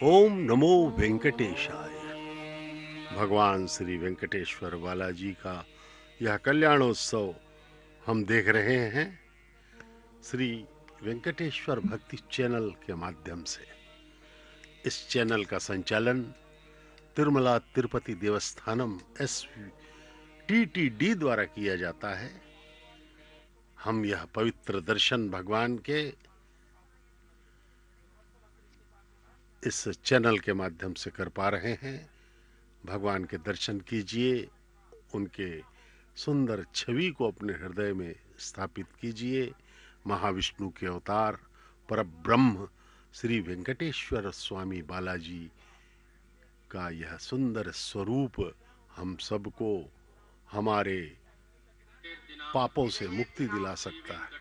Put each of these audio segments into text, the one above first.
ओम नमो वेंकटेशाय। भगवान श्री वेंकटेश्वर बालाजी का यह कल्याणोत्सव हम देख रहे हैं श्री वेंकटेश्वर भक्ति चैनल के माध्यम से। इस चैनल का संचालन तिरुमला तिरुपति देवस्थानम STTD द्वारा किया जाता है। हम यह पवित्र दर्शन भगवान के इस चैनल के माध्यम से कर पा रहे हैं। भगवान के दर्शन कीजिए, उनके सुंदर छवि को अपने हृदय में स्थापित कीजिए। महाविष्णु के अवतार परब्रह्म श्री वेंकटेश्वर स्वामी बालाजी का यह सुंदर स्वरूप हम सबको हमारे पापों से मुक्ति दिला सकता है।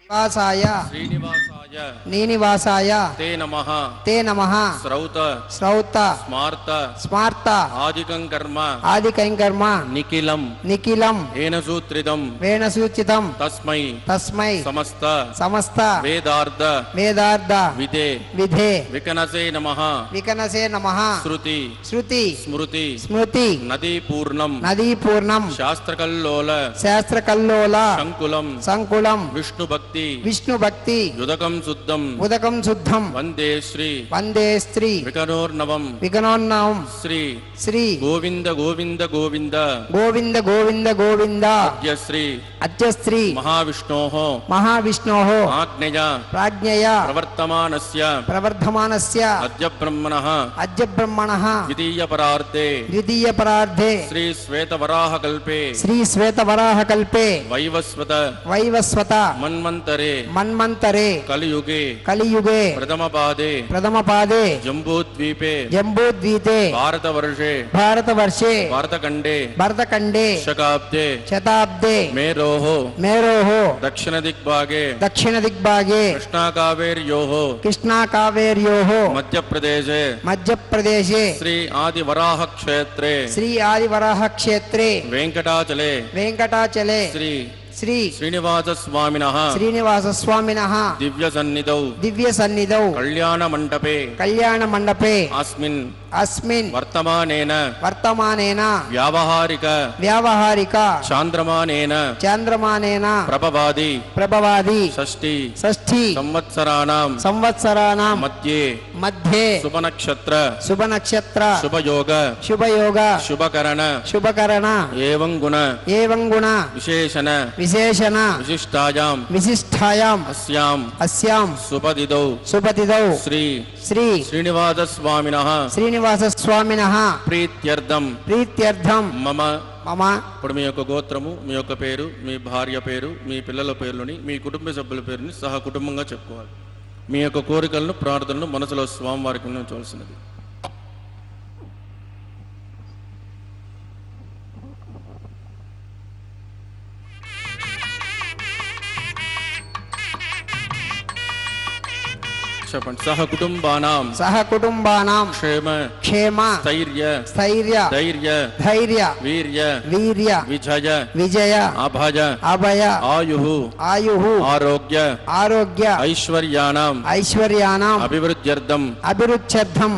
निवासाय श्रीनिवासाय नीनिवासाय ते नमः श्रौत श्रौत स्मार्त स्मार्त आदिकं कर्म आदिकैंकर्म निखिलं निखिलं हेनसूत्रितं वेणसूचितं तस्मै तस्मै समस्त समस्त वेदार्थ वेदार्थ विदे विधे विकनसे नमः विकनसे नमः श्रुति श्रुति स्मृति स्मृति नदी पूर्णं नदीपूर्णं शास्त्रकल्लोल शास्त्रकल्लोल शंकुलं संकुलं विष्णुभक्ति विष्णुभक्ति युदकं शुद्धं उदकं शुद्धं वंदे श्री वंदे स्त्री विकनोर्नवं विघ्नोन्नवं श्री श्री गोविंद गोविंद गोविंद गोविंद गोविंद गोविंद अद्य श्री अद्यश्री महाविष्णोः महाविष्णोः आज्ञया प्राज्ञया प्रवर्तमानस्य प्रवर्धमानस्य अद्य ब्रह्मणः अद्य ब्रह्मणः द्वितीयपरार्धे द्वितीयपरार्धे श्री श्वेतवराहकल्पे श्री श्वेतवराहकल्पे वैवस्वत वैवस्वत मन्वन्तरे मन्वन्तरे मन्वन्तरे कलियुगे कलियुगे प्रथमपादे प्रथमपादे जम्बूद्वीपे जम्बूद्वीपे भारतवर्षे भारतवर्षे भारतखण्डे भरतखण्डे शताब्दे शताब्दे मेरोः दक्षिणदिग्भागे दक्षिणदिग्भागे कृष्णाकावेर्योः कृष्णाकावेर्योः मध्यप्रदेशे मध्यप्रदेशे श्री आदिवराहक्षेत्रे श्री आदिवराहक्षेत्रे वेङ्कटाचले वेङ्कटाचले श्री श्री श्रीनिवासस्वामिनः श्रीनिवासस्वामिनः दिव्यसन्निधौ दिव्यसन्निधौ कल्याणमण्डपे अस्मिन् वर्तमानेन व्यावहारिक चान्द्रमानेन प्रभवादि षष्ठी संवत्सराणां मध्ये शुभनक्षत्र शुभयोग शुभकरण एवं गुण विशेषण विशिष्टायाम् अस्यां सुपतिदौ श्री श्रीनिवासस्वामिनः प्रीत्यर्थం మమ ఇప్పుడు మీ యొక్క గోత్రము, మీ యొక్క పేరు, మీ భార్య పేరు, మీ పిల్లల పేర్లని, మీ కుటుంబ సభ్యుల పేరుని సహా కుటుంబంగా చెప్పుకోవాలి. మీ యొక్క కోరికలను, ప్రార్థనలు మనసులో స్వామివారికి ఉంచవలసినది. చెప్పండి. సహకుటుంబానాం క్షేమ స్థైర్య వీర్య విజయ అభయ ఆయు ఆరోగ్య ఐశ్వర్యాణం అభివృద్ధ్యర్థం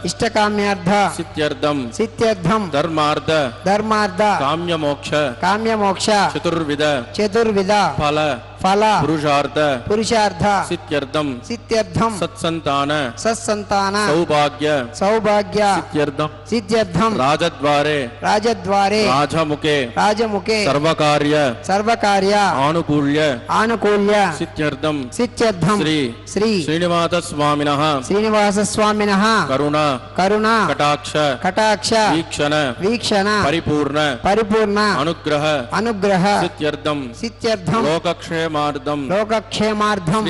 ఇష్టకామ్యార్థ సిద్ధ్యర్థం ధర్మార్థ కామ్యమోక్ష చతుర్విధ ఫల పురుషార్థ సిద్ధ్యర్థం సత్సంతాన సౌభాగ్య సిద్ధ్యర్థం రాజద్వారే రాజముఖే సర్వకార్య ఆనుకూల్య సిద్ధ్యర్థం శ్రీ శ్రీనివాసస్వామినః కరుణ కటాక్ష వీక్షణ పరిపూర్ణ అనుగ్రహ సిద్ధ్యర్థం లోకక్షేమార్థం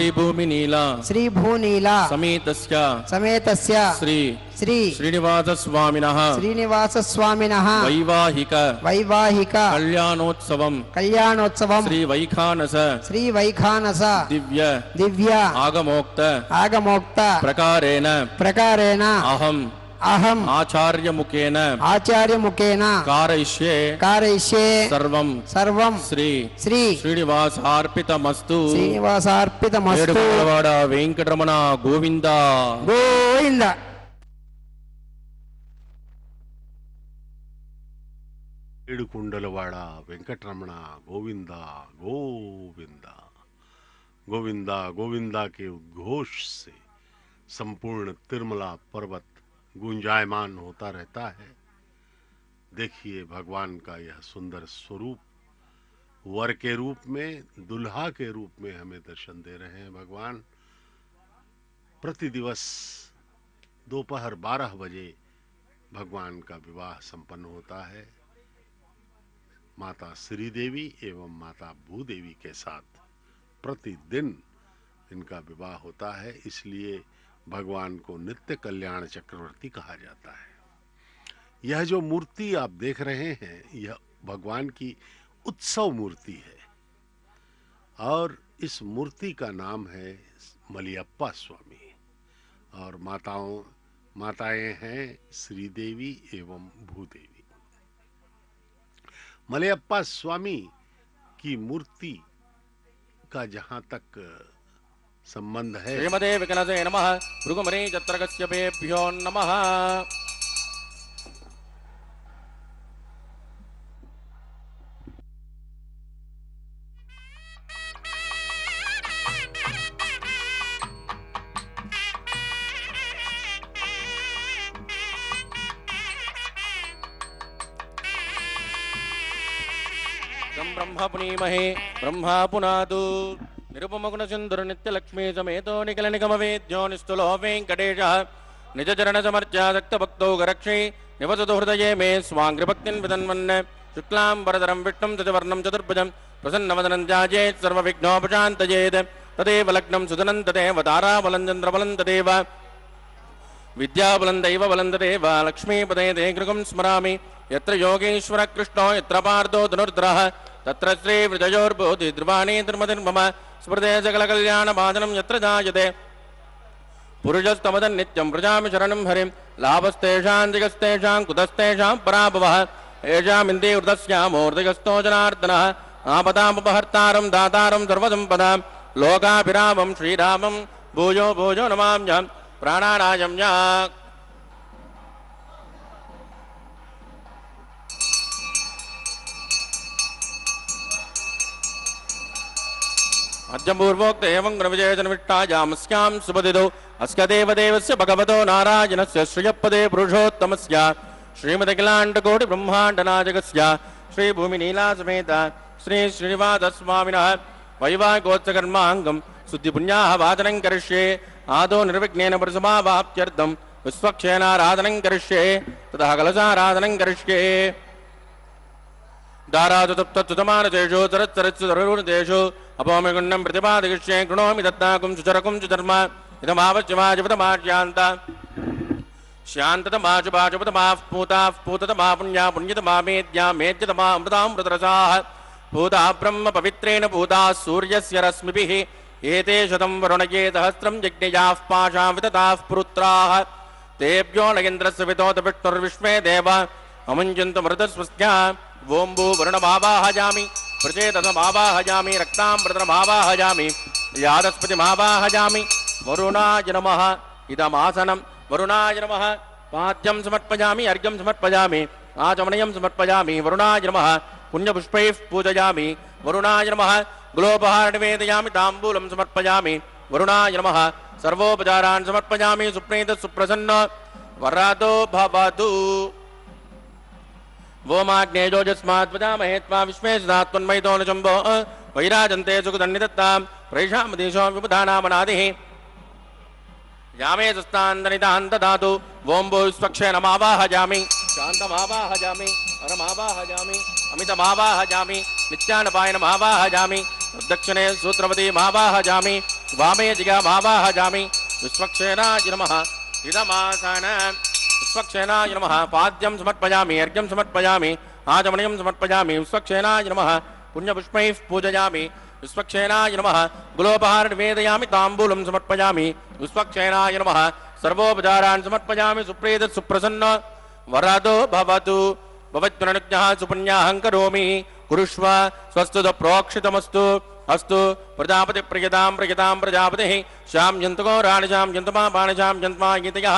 శ్రీ భూనీలా సమేతస్య శ్రీ శ్రీనివాసస్వామినః వైవాహిక కళ్యాణోత్సవం శ్రీ వైఖానస దివ్య ఆగమోక్త ప్రకారేణ అహం ఆచార్యముఖేన కారయిష్యే సర్వం శ్రీ శ్రీనివాసార్పితమస్తు ఏడుకొండలవాడ వెంకటరమణ గోవింద. ఏడుకొండలవాడ వెంకటరమణ గోవింద గోవింద गोविंदा गोविंदा के उद्घोष से संपूर्ण तिरुमला पर्वत गुंजायमान होता रहता है। देखिए भगवान का यह सुंदर स्वरूप वर के रूप में, दुल्हा के रूप में हमें दर्शन दे रहे हैं। भगवान प्रति दिवस दोपहर 12 बजे भगवान का विवाह संपन्न होता है। माता श्री देवी एवं माता भूदेवी के साथ प्रतिदिन इनका विवाह होता है, इसलिए भगवान को नित्य कल्याण चक्रवर्ती कहा जाता है। यह जो मूर्ति आप देख रहे हैं यह भगवान की उत्सव मूर्ति है और इस मूर्ति का नाम है मलयप्पा स्वामी और माताएं हैं श्री देवी एवं भूदेवी। मलयप्पा स्वामी की मूर्ति का जहाँ तक संबंध है, श्रीमते विकनसे नमः भृगुमरे चत्रकस्यपेभ्यो नमः। ब्रह्म पुनीमहे ब्रह्मा पुनातु निरुपमगुण सिंधुर नित्य लक्ष्मी समेतो निखिल निगम वेद्यो निस्तुलो वेंकटेशः निज चरण समर्चा सक्त भक्तो गरक्षे निवसतु हृदये मे स्वांग्रि भक्तिं विदन्वन् शुक्लां वरदरं विष्णुं तजवर्णं चतुर्भुजं प्रसन्नवदनं ध्यायेत् सर्वविघ्नोपशान्तयेत् तदेव लग्नं सुदनं तदेव ताराबलं चन्द्रबलं तदेव विद्याबलं दैवबलं तदेव लक्ष्मीपदे ते गृहं स्मरामि यत्र योगेश्वरः कृष्णो यत्र पार्थो धनुर्धरः तत्र श्रीवृजयोर्भूति ध्रुवाणी धर्मधर्मम स्मृते सकलकल्याणभाजनं यत्र जायते पुरुषस्तमदन् नित्यं व्रजामि शरणं हरिं लाभस्तेषां दिगस्तेषां कुतस्तेषां पराभवः येषामिन्दे वृतस्यामूर्तिगस्तो जनार्दनः आपदामुपहर्तारं दातारं सर्वसम्पदां लोकाभिरामं श्रीरामं भूयो भूयो नमाम्यहं प्राणानायं या अद्यपूर्वोक्त एवं ग्रविजयजनविष्टायामस्यां सुपदिदौ अस्य देवदेवस्य भगवतो नारायणस्य श्रियपदे पुरुषोत्तमस्य श्रीमदखिलाण्डकोटिब्रह्माण्डनायकस्य श्रीभूमिनीलासमेत श्री श्रीनिवासस्वामिनः वैवाहिकोत्सकर्माङ्गं शुद्धिपुण्याः वादनं करिष्ये आदौ निर्विघ्नेन पुरुषमावाप्त्यर्थं विश्वक्षेणाराधनं करिष्ये ततः कलशाराधनं करिष्ये दारातुतप्तुतमानतेषु तरत्तरत्सुतरुणतेषु अपोमिगुण्डं प्रतिपादयिष्ये कृणोमि दत्ताकुं सुचरकुं सुधर्म इदमावच्यवाजपतमाश्यान्त श्यान्ततमाशुभाशुपतमाः पूताः पूततमा पुण्या पुण्यतमा मेद्या मेद्यतमा अमृतामृतरसाः भूताः ब्रह्म पवित्रेण भूताः सूर्यस्य रश्मिभिः एते शतं वरुणये सहस्रं यज्ञयाः पाशां वितताः पुरुत्राः तेभ्यो नगेन्द्रस्य वितोत विष्णुर्विश्वे देव अमुञ्चन्तमृतस्वस्या वोम्बू वरुणमावाहयामि प्रचेतसमावाहयामि रक्तामृतमावाहयामि यादस्पतिमावाहयामि वरुणाय नमः इदमासनं वरुणाय नमः पाद्यं समर्पयामि अर्घ्यं समर्पयामि आचमनीयं समर्पयामि वरुणाय नमः पुण्यपुष्पैः पूजयामि वरुणाय नमः गुलोपहार निवेदयामि ताम्बूलं समर्पयामि वरुणाय नमः सर्वोपचारान् समर्पयामि सुप्रीत सुप्रसन्न वरदो भवतु वोमाग्नेयोजस्मात् वदामहे त्वा विश्वे सदात्मन्मयितो न शम्भो वैराजन्ते सुखदन्निदत्तां प्रैषामदेशो विबुधानामनादिः यामे सुस्तान्दनितान् ददातु वोम्बो स्वक्षेणमावाहयामि शान्तमावाहयामि परमावाहयामि अमितमावाहयामि नित्यानपायनमावाहयामि दक्षिणे सूत्रवतीमावाहयामि वामे जिगामावाहयामि विश्वक्षेणाय नमः इदमासन विश्वक्षेणाय नमः पाद्यं समर्पयामि अर्घ्यं समर्पयामि आचमनीयं समर्पयामि विश्वक्षेणाय नमः पुण्यपुष्पैः पूजयामि विश्वक्षेणाय नमः गुलोपहार निवेदयामि ताम्बूलं समर्पयामि विश्वक्षेणाय नमः सर्वोपचारान् समर्पयामि सुप्रीत सुप्रसन्न वरदो भवतु भवत्पुनरुज्ञः सुपुण्याहं करोमि कुरुष्व स्वस्तु प्रोक्षितमस्तु अस्तु प्रजापति प्रियतां प्रियतां प्रजापतिः श्यां यन्तको राणिशां यन्तमा बाणिशां यन्त्मा गीतयः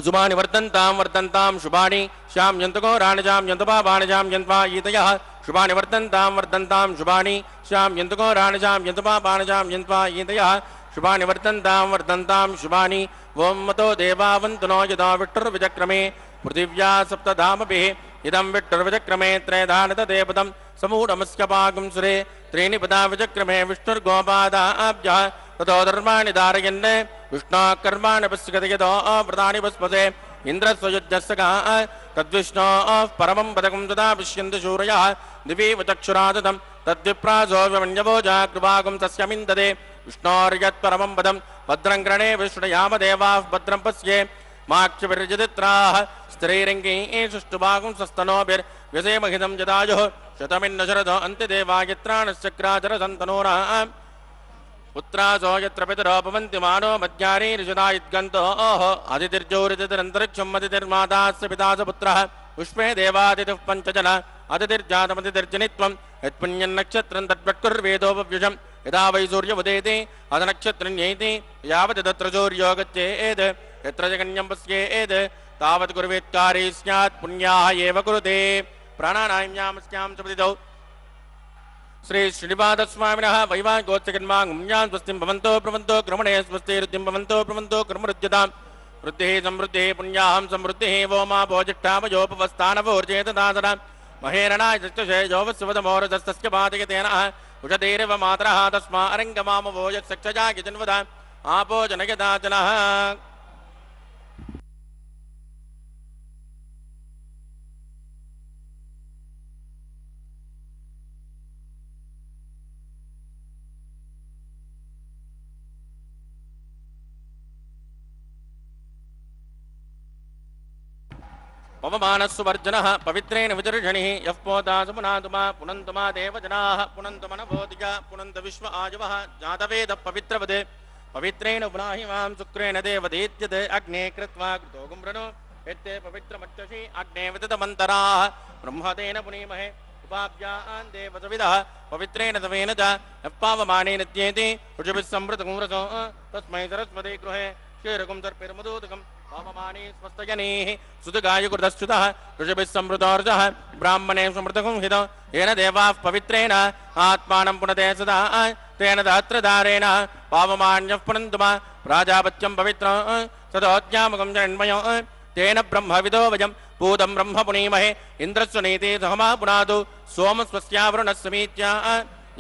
शुभानि वर्तन्तां वर्तन्तां शुभानि श्यां यन्तको राणिजां यन्तपा बाणिजां यन्त्वा गीतयः शुभानि वर्तन्तां वर्तन्तां शुभानि श्यां यन्तको राणिजां यन्तपा बाणिजां यन्त्वा गीतयः शुभानि वर्तन्तां वर्तन्तां शुभानि वों मतो देवावन्तनो यदा विष्णुर्विचक्रमे पृथिव्या सप्तधामभिः इदं विष्णुर्विचक्रमे त्रयधानतदेवतं समूढमस्य पाकं सुरे त्रीणि पदा विचक्रमे विष्णुर्गोपादाभ्यः ततो धर्माणि धारयन् विष्णोः कर्माणि पश्यति यतो व्रतानि पस्पसे इन्द्रस्वयुज्यस्य गाः तद्विष्णोः परमं पदकं तदा पश्यन्ति शूरयः दिवीव चक्षुरादतं तद्विप्रासो व्यमन्यवोजा कृपाकं तस्यमिन्दते विष्णोर्यत्परमं पदं भद्रं गृणे विष्णुयाम देवाः भद्रं पश्ये माक्षभिर्यदित्राः स्त्रीरङ्गैः सुष्ठुभागं स्वस्तनोभिर्व्यसेमहितं जदायुः शतमिन्न शरदो अन्त्यदेवायत्राणश्चक्राचरसन्तनूरः पुत्रासो यत्र पितरो भवन्ति मानो मध्यारीरिषदायुद्गन्तोः अतिथिर्जोरितिरन्तरिक्षं अतिथिर्मातास्य पिता स पुत्रः पुष्पे देवातिथिः पञ्चजन अतिथिर्जातमतिथिर्जनित्वं यत्पुण्यन्नक्षत्रं तद्वत्कुर्वेदोपव्युषं यदा वै सूर्यमुदेति अधनक्षत्रन्यैति यावत् तत्र सूर्यो गच्छेत् यत्र जगन्यं पश्येत् तावत् कुर्वेत्कारी स्यात् पुण्याः एव कुरुते प्राणानायम्यामस्यां सुपतितौ श्री श्रीनिवासस्वामिनः वैवाहिकोत्सकर्माङ्गम्यां स्वस्तिं भवन्तो प्रवन्तो क्रमणे स्वस्तिरुद्धिं भवन्तो प्रवन्तो क्रमरुद्यतां वृद्धिः समृद्धिः पुण्याहं समृद्धिः वो मा भोजिष्ठामयोपवस्थानवोर्जेतदासना महेरणाय चक्षुषे योवस्वदमोरजस्तस्य पादयतेन उषधीरिव मातरः तस्मा अरङ्गमामवो यत्सक्षजागि जन्वदा आपो जनयदाचनः पवमानस्सुवर्जनः पवित्रेण विदर्शनिः यः पोता सुपुनातुमा पुनन्तुमा देवजनाः पुनन्तमनबोधिका पुनन्त विश्व आजवः जातवेदः पवित्रवदे पवित्रेण पुनाहि मां शुक्रेण देवदेत्यते अग्ने कृत्वा कृतो गुम्रनो एते पवित्रमक्षसि अग्ने विदतमन्तराः ब्रह्मतेन पुनीमहे उपाभ्यान् देवसविदः पवित्रेण तवेन च यः पावमानेन त्येति ऋषभिः संवृतकं रसो तस्मै सरस्वती गृहे क्षीरकं सर्पिर्मधुदकं पावमाने स्वस्तजनेः सुतगाय कृतश्च्युतः ऋषभिः संवृतोर्जः ब्राह्मणे समृतकं हित येन देवाः पवित्रेण आत्मानं पुनते सदा तेन दात्रधारेण पावमान्यः पुनन्तुमा प्राजापत्यं पवित्रं सदोज्ञामकं जन्मयो तेन ब्रह्मविदो वयं पूतं ब्रह्म पुनीमहे इन्द्रस्य नीति सहमा पुनातु सोमस्वस्यावरुणस्य मीत्या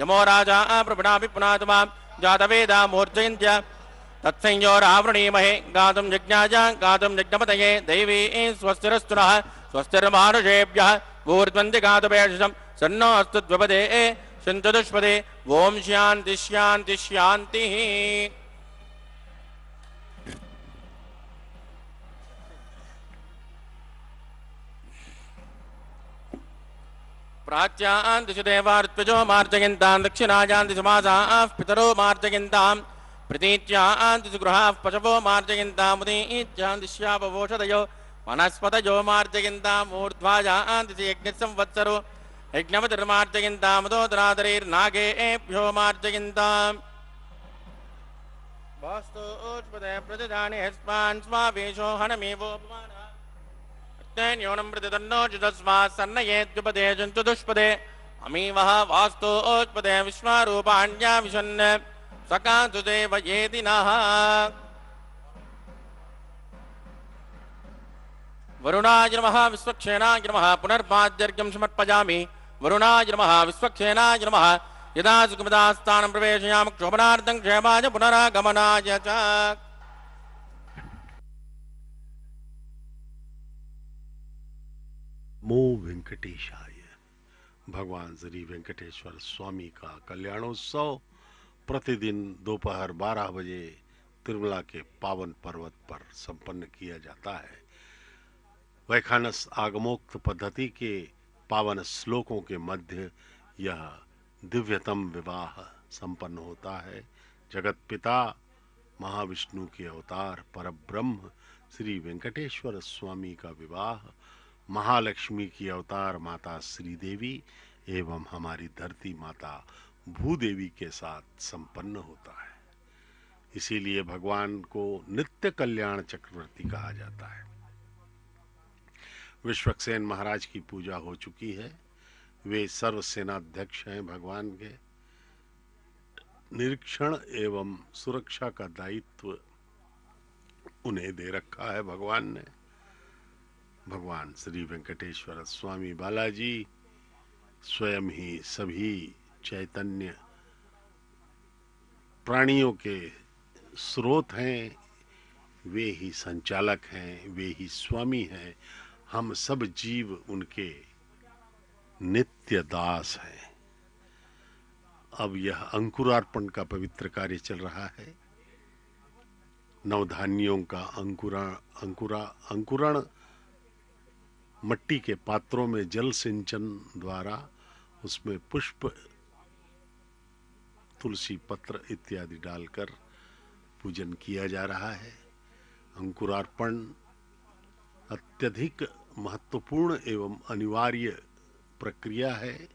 यमो राजा प्रभुनापि पुनातु मां जातवेदा मूर्जयन्त्य तत्संयोरावृणीमहे गातुं यज्ञाय गातुं यज्ञपतये दैवी स्वस्तिरस्तु नः स्वस्तिर्मानुषेभ्यः ऊर्ध्वन्ति गातुपेषजं सन्नो अस्तु द्विपदे सन्तुष्पदे ओम शान्ति शान्ति शान्तिः। प्राच्यान् दिशु देवार्त्वजो मार्जयन्तां दक्षिणायान् दिशु मासाः पितरो मार्जयन्तां प्रतीच्यान् दिशु गृहाः पशवो मार्जयन्ताम् उदीच्यान् दिश्यापवोषधयो वनस्पतयो मार्जयन्ताम् ऊर्ध्वायान् दिशि यज्ञसंवत्सरो यज्ञवतिर्मार्जयन्तामुदोदरादरैर्नागेभ्यो मार्जयन्ताम् वास्तोष्पदे प्रजजाने हस्मान् स्वावेशो हनमेवोपमानः न्यूनं प्रतिदन्नोचितस्मात् सन्नयेद्युपदे चतुष्पदे अमीवः वास्तोष्पदे विश्वारूपाण्या विशन् सकान्तु देव येति नः वरुणाय नमः विश्वक्षेणाय नमः पुनर्पाद्यर्घ्यं समर्पयामि वरुणाय नमः विश्वक्षेणाय नमः यदा सुखमदास्थानं प्रवेशयामि क्षोभनार्थं क्षेमाय पुनरागमनाय च। नमो वेंकटेशाय। भगवान श्री वेंकटेश्वर स्वामी का कल्याणोत्सव प्रतिदिन दोपहर 12 बजे तिरुमला के पावन पर्वत पर संपन्न किया जाता है। वैखानस आगमोक्त पद्धति के पावन श्लोकों के मध्य यह दिव्यतम विवाह संपन्न होता है। जगत पिता महाविष्णु के अवतार परब्रह्म श्री वेंकटेश्वर स्वामी का विवाह महालक्ष्मी की अवतार माता श्रीदेवी एवं हमारी धरती माता भूदेवी के साथ संपन्न होता है। इसीलिए भगवान को नित्य कल्याण चक्रवर्ती कहा जाता है। विश्वक्सेन महाराज की पूजा हो चुकी है। वे सर्व सेनाध्यक्ष हैं। भगवान के निरीक्षण एवं सुरक्षा का दायित्व उन्हें दे रखा है भगवान ने। भगवान श्री वेंकटेश्वर स्वामी बालाजी स्वयं ही सभी चैतन्य प्राणियों के स्रोत हैं। वे ही संचालक हैं, वे ही स्वामी हैं। हम सब जीव उनके नित्य दास हैं। अब यह अंकुरार्पण का पवित्र कार्य चल रहा है। नवधान्यों का अंकुरण मट्टी के पात्रों में जल सिंचन द्वारा उसमें पुष्प, तुलसी पत्र इत्यादि डालकर पूजन किया जा रहा है। अंकुरार्पण अत्यधिक महत्वपूर्ण एवं अनिवार्य प्रक्रिया है।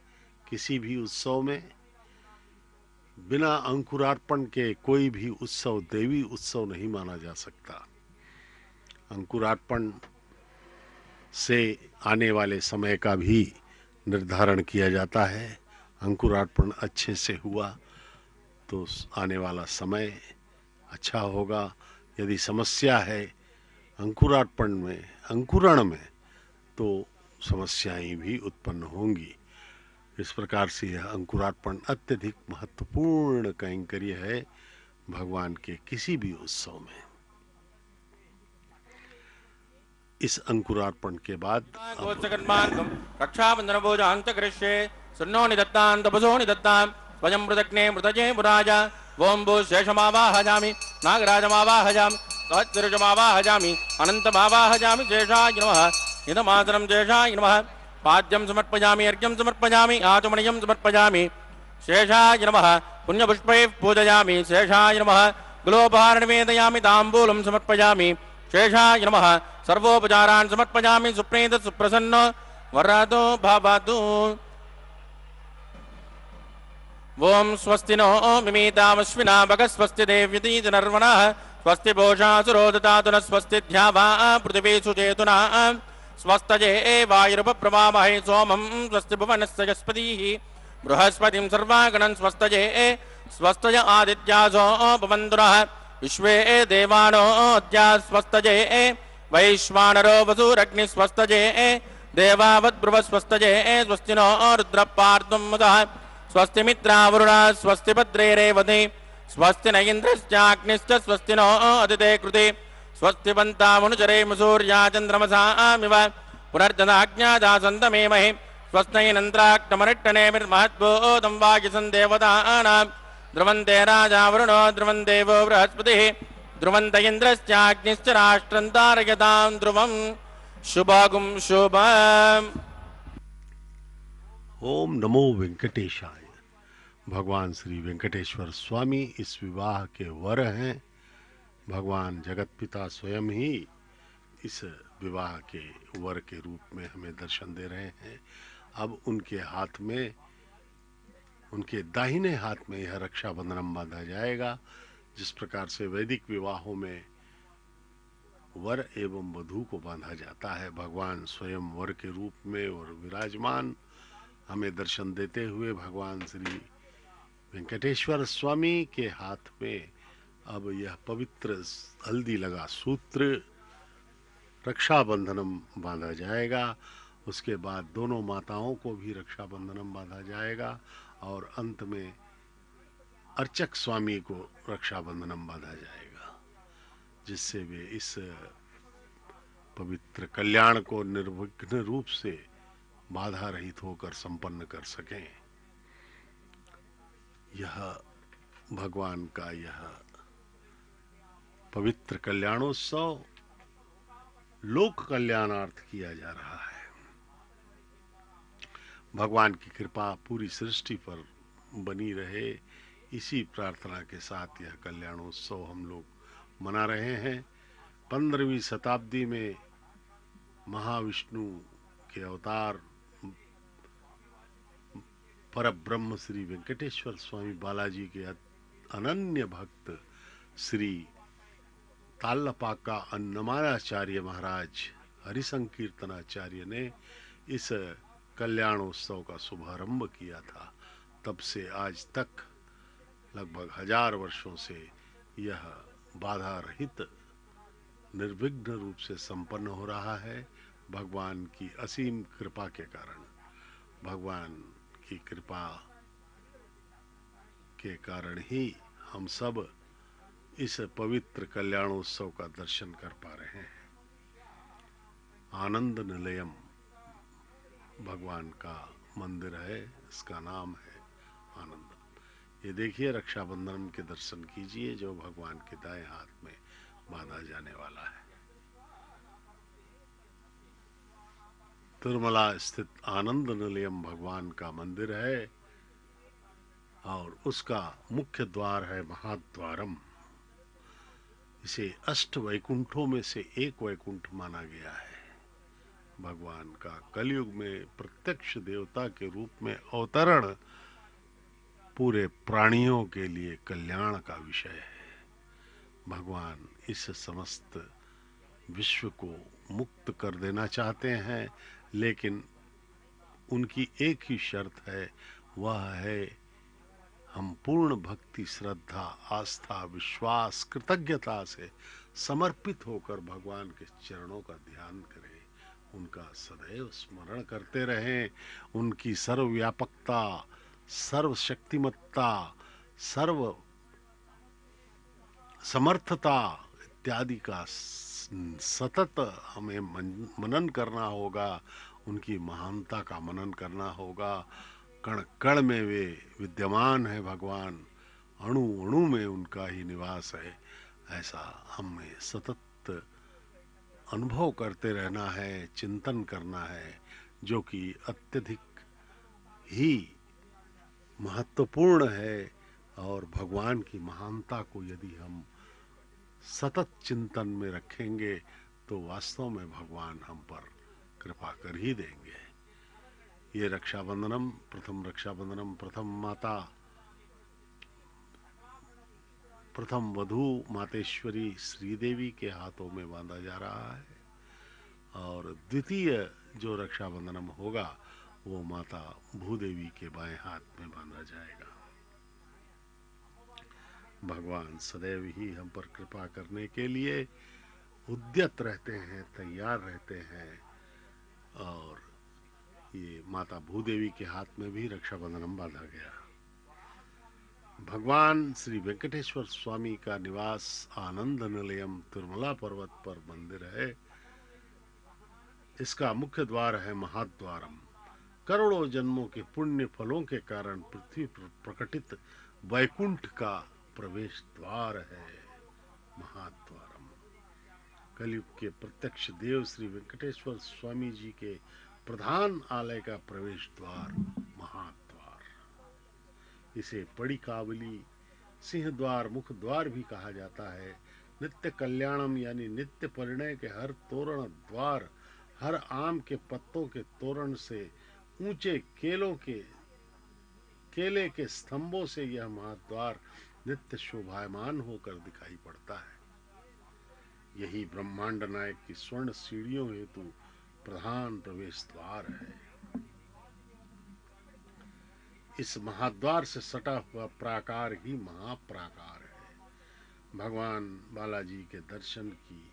किसी भी उत्सव में बिना अंकुरार्पण के कोई भी उत्सव देवी उत्सव नहीं माना जा सकता। अंकुरार्पण से आने वाले समय का भी निर्धारण किया जाता है। अंकुरार्पण अच्छे से हुआ तो आने वाला समय अच्छा होगा। यदि समस्या है अंकुरार्पण में, अंकुरण में, तो समस्याएं भी उत्पन्न होंगी। इस प्रकार से यह अंकुरार्पण अत्यधिक महत्वपूर्ण कैंकर्य है भगवान के किसी भी उत्सव में। इस अंकुरार्पण के बाद रक्षाबंधन भोजांत कृष्ये सुन्नो निदत्तां तपसो निदत्तां स्वयं मृतग्ने मृतजे मुराजा ओम भू शेषमावाहजामि नागराजमावाहजामि सहस्रजमावाहजामि अनन्तमावाहजामि शेषाय नमः इदमासनं शेषाय नमः पाद्यं समर्पयामि अर्घ्यं समर्पयामि आचमनीयं समर्पयामि शेषाय नमः पुण्यपुष्पैः पूजयामि शेषाय नमः गुलोपहारं निवेदयामि ताम्बूलं समर्पयामि शेषाय नमः सर्वोपचारान् समर्पयामि सुप्रीत सुप्रसन्न वरदो भवतु ओम स्वस्ति नो मिमीतामश्विना भगस्वस्ति देव्यतीतनर्वणः स्वस्ति पोषासुरो ददातु नः स्वस्ति ध्यावा पृथिवी सुचेतुना स्वस्तये वायुरुपप्रवामहे सोमं स्वस्ति भुवनस्य यस्पतिः बृहस्पतिं सर्वागणं स्वस्तये स्वस्तय आदित्यासो भवन्तु नः विश्वे देवानो अद्या स्वस्तये वैश्वानरो वसुरग्नि स्वस्तये देवावद्बृहस्वस्तये स्वस्ति नो रुद्रपार्तुं मुदः स्वस्ति मित्रावरुणा स्वस्ति भद्रे रेवती स्वस्ति न इंद्रश्चाग्निश्च स्वस्ति नो अदिते कृते स्वस्ति पंतामनुचरे सूर्या चंद्रमसामिव पुनर्जनाज्ञादासन्तमेमहि स्वस्नैनन्द्राक्तमरिट्टनेमिर्महद्भूतं वायुसं देवतानां ध्रुवन्ते राजा वरुणो ध्रुवं देवो बृहस्पतिः ध्रुवन्त इन्द्रश्चाग्निश्च राष्ट्रं तारयतां ध्रुवं शुभगुं शुभम्। ओम नमो वेंकटेशाय। भगवान श्री वेंकटेश्वर स्वामी इस विवाह के वर हैं। भगवान जगत पिता स्वयं ही इस विवाह के वर के रूप में हमें दर्शन दे रहे हैं। अब उनके हाथ में, उनके दाहिने हाथ में यह रक्षाबंधन बांधा जाएगा। जिस प्रकार से वैदिक विवाहों में वर एवं वधू को बांधा जाता है, भगवान स्वयं वर के रूप में और विराजमान हमें दर्शन देते हुए भगवान श्री वेंकटेश्वर स्वामी के हाथ में अब यह पवित्र हल्दी लगा सूत्र रक्षाबंधनम बांधा जाएगा। उसके बाद दोनों माताओं को भी रक्षाबंधनम बांधा जाएगा और अंत में अर्चक स्वामी को रक्षाबंधनम बांधा जाएगा, जिससे वे इस पवित्र कल्याण को निर्विघ्न रूप से बाधा रहित होकर संपन्न कर सकें। यह भगवान का यह पवित्र कल्याणोत्सव लोक कल्याणार्थ किया जा रहा है। भगवान की कृपा पूरी सृष्टि पर बनी रहे, इसी प्रार्थना के साथ यह कल्याणोत्सव हम लोग मना रहे हैं। 15वीं शताब्दी में महाविष्णु के अवतार परब्रह्म श्री वेंकटेश्वर स्वामी बालाजी के अनन्य भक्त श्री ताल्लपाका अन्नमाचार्य महाराज हरिसंकीर्तनाचार्य ने इस कल्याणोत्सव का शुभारंभ किया था। तब से आज तक लगभग 1000 वर्षों से यह बाधा रहित निर्विघ्न रूप से संपन्न हो रहा है। भगवान की असीम कृपा के कारण, भगवान की कृपा के कारण ही हम सब इस पवित्र कल्याणोत्सव का दर्शन कर पा रहे हैं। आनंद निलयम भगवान का मंदिर है, इसका नाम है आनंद। ये देखिए, रक्षाबंधन के दर्शन कीजिए जो भगवान के दाएं हाथ में बांधा जाने वाला है। तिरुमला स्थित आनंद निलयम भगवान का मंदिर है और उसका मुख्य द्वार है महाद्वारम। इसे 8 वैकुंठों में से एक वैकुंठ माना गया है। भगवान का कलयुग में प्रत्यक्ष देवता के रूप में अवतरण पूरे प्राणियों के लिए कल्याण का विषय है। भगवान इस समस्त विश्व को मुक्त कर देना चाहते हैं, लेकिन उनकी एक ही शर्त है, वह है हम पूर्ण भक्ति, श्रद्धा, आस्था, विश्वास, कृतज्ञता से समर्पित होकर भगवान के चरणों का ध्यान करें, उनका सदैव स्मरण करते रहें, उनकी सर्वव्यापकता, सर्वशक्तिमत्ता, सर्व समर्थता इत्यादि का सतत हमें मनन करना होगा। उनकी महानता का मनन करना होगा। कण कण में वे विद्यमान है भगवान, अणु अणु में उनका ही निवास है। ऐसा हमें सतत अनुभव करते रहना है, चिंतन करना है, जो कि अत्यधिक ही महत्वपूर्ण है। और भगवान की महानता को यदि हम सतत चिंतन में रखेंगे तो वास्तव में भगवान हम पर कृपा कर ही देंगे। ये रक्षाबंधनम, प्रथम माता, प्रथम वधू मातेश्वरी श्रीदेवी के हाथों में बांधा जा रहा है और द्वितीय जो रक्षाबंधनम होगा वो माता भूदेवी के बाएं हाथ में बांधा जाएगा। भगवान सदैव ही हम पर कृपा करने के लिए उद्यत रहते हैं, तैयार रहते हैं। और ये माता भूदेवी के हाथ में भी रक्षाबंधनम बांधा गया। भगवान श्री वेंकटेश्वर स्वामी का निवास आनंद निलयम तिरुमला पर्वत पर मंदिर है। इसका मुख्य द्वार है महाद्वारम। करोड़ों जन्मों के पुण्य फलों के कारण पृथ्वी पर प्रकटित वैकुंठ का प्रवेश द्वार है महाद्वारम। कलयुग के प्रत्यक्ष देव श्री वेंकटेश्वर स्वामी जी के प्रधान आलय का प्रवेश द्वार महाद्वार। इसे पड़ी कावली, सिंह द्वार, मुख द्वार भी कहा जाता है। नित्य कल्याणम यानी नित्य परिणय के हर तोरण द्वार, हर आम के पत्तों के तोरण से ऊंचे केले के स्तंभों से यह महाद्वार नित्य शोभायमान होकर दिखाई पड़ता है। यही ब्रह्मांड नायक की स्वर्ण सीढ़ियों हेतु प्रधान प्रवेश द्वार है। इस महाद्वार से सटा हुआ प्राकार ही महाप्राकार है। भगवान बालाजी के दर्शन की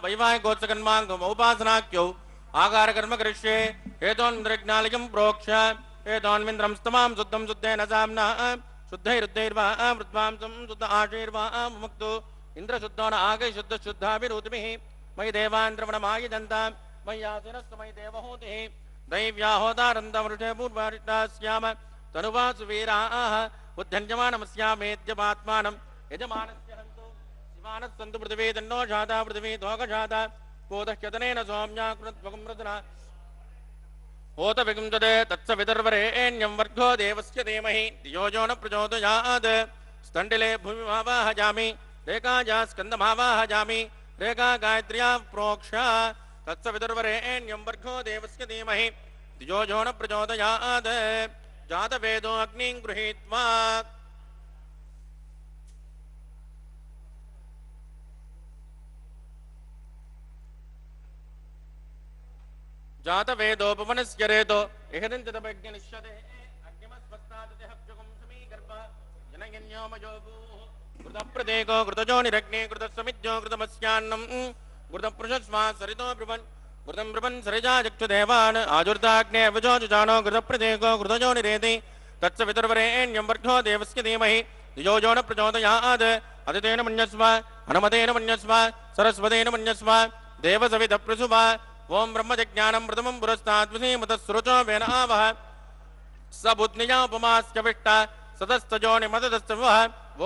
वैवाहिकोत्सकन्मांगमोपासनाख्यौ आकार कर्म करिष्ये हेतोन्विन्द्रज्ञालिकं प्रोक्ष हेतोन्विन्द्रं स्तमां शुद्धं शुद्धेन साम्ना शुद्धैरुद्धैर्वा मृत्वांसं शुद्ध आशीर्वा मुक्तो इन्द्रशुद्धो न आगे शुद्ध शुद्धाभिरुतिभिः मयि देवान्द्रवणमायजन्तां मय्यासिनस्तमयि देवहूतिः दैव्याहोदारन्दमरुषे पूर्वारिष्टास्याम तनुवासु वीराः उद्धन्यमानमस्यामेद्यमात्मानं यजमानस्य हन्तु शिवानः सन्तु पृथिवी तन्नो जाता पृथिवी दोगजाता कोदह्यतनेन सौम्या कृत्वकं रचना होत विगुंजते तत्सवितर्वरेण्यं वर्गो देवस्य धीमहि धियो यो न प्रचोदयात् स्तण्डिले भूमिमावाहयामि रेखाया स्कन्दमावाहयामि रेखा गायत्र्या प्रोक्ष तत्सवितर्वरेण्यं वर्गो देवस्य धीमहि धियो यो न प्रचोदयात् जातवेदो अग्निं गृहीत्वा जातवेदोपवनस्य रेतो इहदन्ततपज्ञनिष्यते अग्निमस्वस्तादतिहव्यगं समीगर्भ जनयन्योमयोभूः कृतप्रदेको कृतजोनिरग्ने कृतसमिज्यो कृतमस्यान्नं कृतपृषस्वा सरितो ब्रुवन् कृतं ब्रुवन् सरिजाचक्षुदेवान् आजुर्दाग्ने विजोजुजानो कृतप्रदेको कृतजोनिरेति तत्सवितुर्वरेण्यं वर्गो देवस्य धीमहि धियो यो न प्रचोदयात् अदितेन मन्यस्व हनुमतेन मन्यस्व सरस्वतेन मन्यस्व देवसवितप्रसुव ओम ब्रह्मज्ञानं प्रथमं पुरस्ताद्विधीमतस्रुचो वेन आवह स बुद्ध्या उपमास्यविष्टा सतस्तजोनिमदस्तवः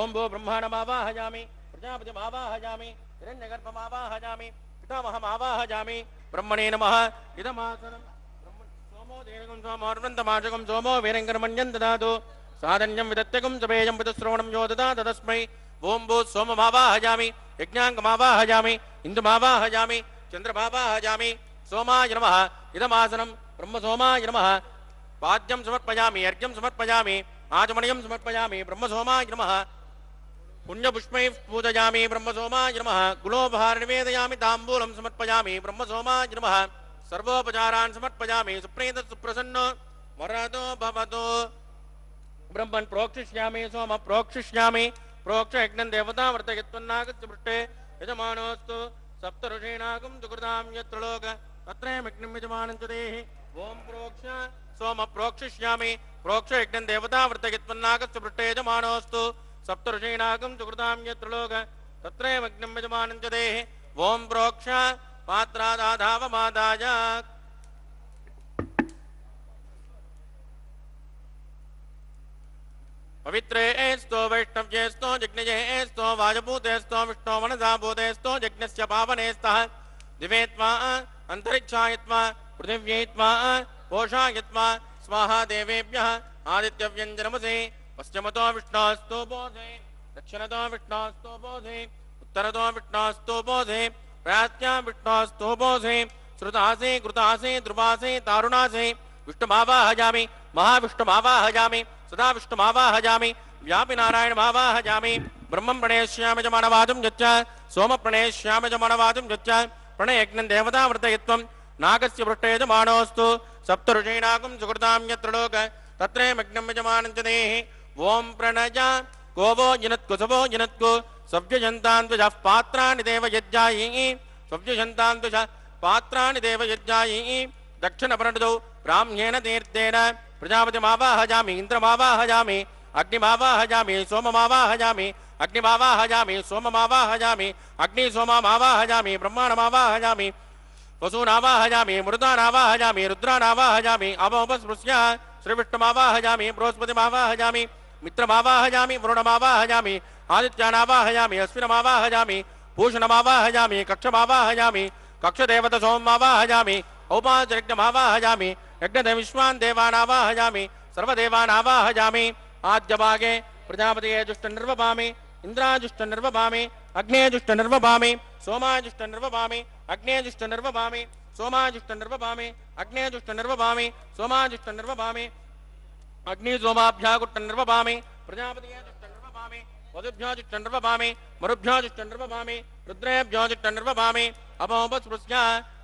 ओम भो ब्रह्माणमावाहयामि प्रजापतिमावाहयामि हिरण्यगर्भमावाहयामि पितामहमावाहयामि ब्रह्मणे नमः इदमासनं सोमो देवगं सोमोर्वन्तमाशकं सोमो वीरङ्करमण्यं ददातु साधन्यं विदत्यकं सपेयं विदश्रवणं यो ददात तस्मै ओम भो सोममावाहयामि यज्ञाङ्गमावाहयामि इन्दुमावाहयामि चन्द्रमावाहयामि सोमाय नमः इदमासनं ब्रह्मसोमाय नमः पाद्यं समर्पयामि अर्घ्यं समर्पयामि आचमनीयं समर्पयामि ब्रह्मसोमाय नमः पुण्यपुष्पैः पूजयामि ब्रह्मसोमाय नमः कुलोपहार निवेदयामि ताम्बूलं समर्पयामि ब्रह्मसोमाय नमः सर्वोपचारान् समर्पयामि सुप्रीत सुप्रसन्नो वरदो भवतु ब्रह्मन् प्रोक्षिष्यामि सोम प्रोक्षिष्यामि प्रोक्ष यज्ञं देवता वर्तयत्वन्नागस्य पृष्ठे यजमानोऽस्तु सप्त ऋषीणागं सुकृतां यत्र लोक तत्रैमग्निं यजमानं च देहि ओम प्रोक्ष सोम प्रोक्षिष्यामि प्रोक्ष यज्ञं देवता वर्तयत्वन्नागस्य पृष्ठे यजमानोऽस्तु सप्त ऋषीणागं सुकृतां यत्र लोक तत्रैमग्निं यजमानं च देहि ओम प्रोक्ष पात्रादाधावमादाय पवित्रे स्तो वैष्णवे जज्ञव्येस्तो जज्ञजेस्तो वाजभूतेस्तो विष्णो मनसा भूतेस्तो जज्ञस्य पावनेस्तः दिवेत्वा अंतरिक्षायत्वा पृथिव्यैत्वा पोषायत्वा स्वाहा देवेभ्यः आदित्यव्यञ्जनमसे पश्चिमतो विष्णोस्तु बोधे दक्षिणतो विष्णोस्तु बोधे उत्तरतो विष्णोस्तु बोधे प्राच्यां विष्णोस्तु बोधे श्रुतासे कृतासे ध्रुवासे तारुणासे विष्णुमावाहयामि महाविष्णुमावाहयामि सदा विष्णुमावाहयामि व्यापि नारायणमावाहयामि ब्रह्मं प्रणेष्यामि च मानवादं यच्च सोम प्रणेष्यामि च मानवादं यच्च प्रणयज्ञं देवता वर्तयत्वं नागस्य पृष्ठे च मानोऽस्तु सप्तऋषीणाकं सुकृतां यत्र लोक तत्रे मग्नं यजमानं च देहि ओम प्रणजा गोवो जिनत्कु सबो जिनत्कु सव्यजन्तान् त्वजः पात्राणि देव यज्जायि सव्यजन्तान् त्वजः पात्राणि देव यज्जायि दक्षिणपर्णदौ ब्राह्म्येण तीर्थेन प्रजापतिमावाहयामि इन्द्रमावाहयामि अग्निमावाहयामि सोममावाहयामि अग्निमावाहयामि सोममावाहयामि अग्निसोममावाहयामि ब्रह्माणमावाहयामि वसूनावाहयामि मृदानावाहयामि रुद्रानावाहयामि अवोपस्पृश्य श्रीविष्णुमावाहयामि बृहस्पतिमावाहयामि मित्रमावाहयामि वरुणमावाहयामि आदित्यानावाहयामि अश्विनमावाहयामि भूषणमावाहयामि कक्षमावाहयामि कक्षदेवत सोममावाहयामि औपाचरिक्तमावाहयामि यज्ञदेविश्वान् देवानावाहयामि सर्वदेवानावाहयामि आद्यभागे प्रजापतिये जुष्टनिर्वपामि इन्द्राजुष्टनिर्वपामि अग्नेजुष्टनिर्वपामि सोमाजुष्टनिर्वपामि अग्नेजुष्टनिर्वपामि सोमाजुष्टनिर्वपामि अग्नेजुष्टनिर्वपामि सोमाजुष्टनिर्वपामि अग्निसोमाभ्याकुट्टनिर्वपामि प्रजापतिये जुष्टनिर्वपामि वधुभ्यो जुष्टनिर्वपामि मरुभ्यो जुष्टनिर्वपामि रुद्रेभ्यो जुष्टनिर्वपामि अपोपस्पृश्य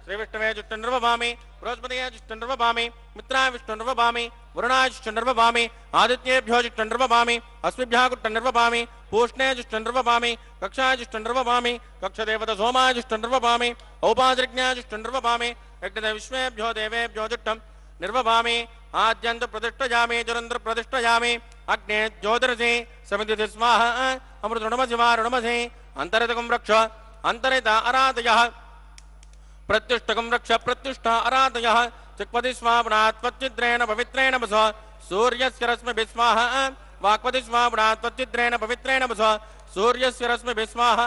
श्रीविष्णवे जुष्टनिर्वपामि बृहस्पतये जुष्टनिर्वपामि मित्राय विष्णुनिर्वपामि वरुणाय जुष्टनिर्वपामि आदित्येभ्यो जुष्टनिर्वपामि अस्मिभ्यः कुट्टनिर्वपामि पूष्णे जुष्टनिर्वपामि कक्षाय जुष्टनिर्वपामि कक्षदेवत सोमाय जुष्टनिर्वपामि औपासरिज्ञाय जुष्टनिर्वपामि यज्ञदेव विश्वेभ्यो देवेभ्यो जुष्टं निर्वपामि आद्यन्त प्रतिष्ठयामि जुरन्द्र प्रतिष्ठयामि अग्ने ज्योतिरसि समिति स्वाहा अमृतृणमसि वारुणमसि अन्तरितकं रक्ष अन्तरित आराधयः प्रत्युष्टकं रक्ष प्रत्युष्टा आराधयः चिक्पति स्वापनात् त्वच्चिद्रेण पवित्रेण वस सूर्यस्य रश्मिभिः स्वाहा वाक्पति स्वापनात् त्वच्चिद्रेण पवित्रेण वस सूर्यस्य रश्मिभिः स्वाहा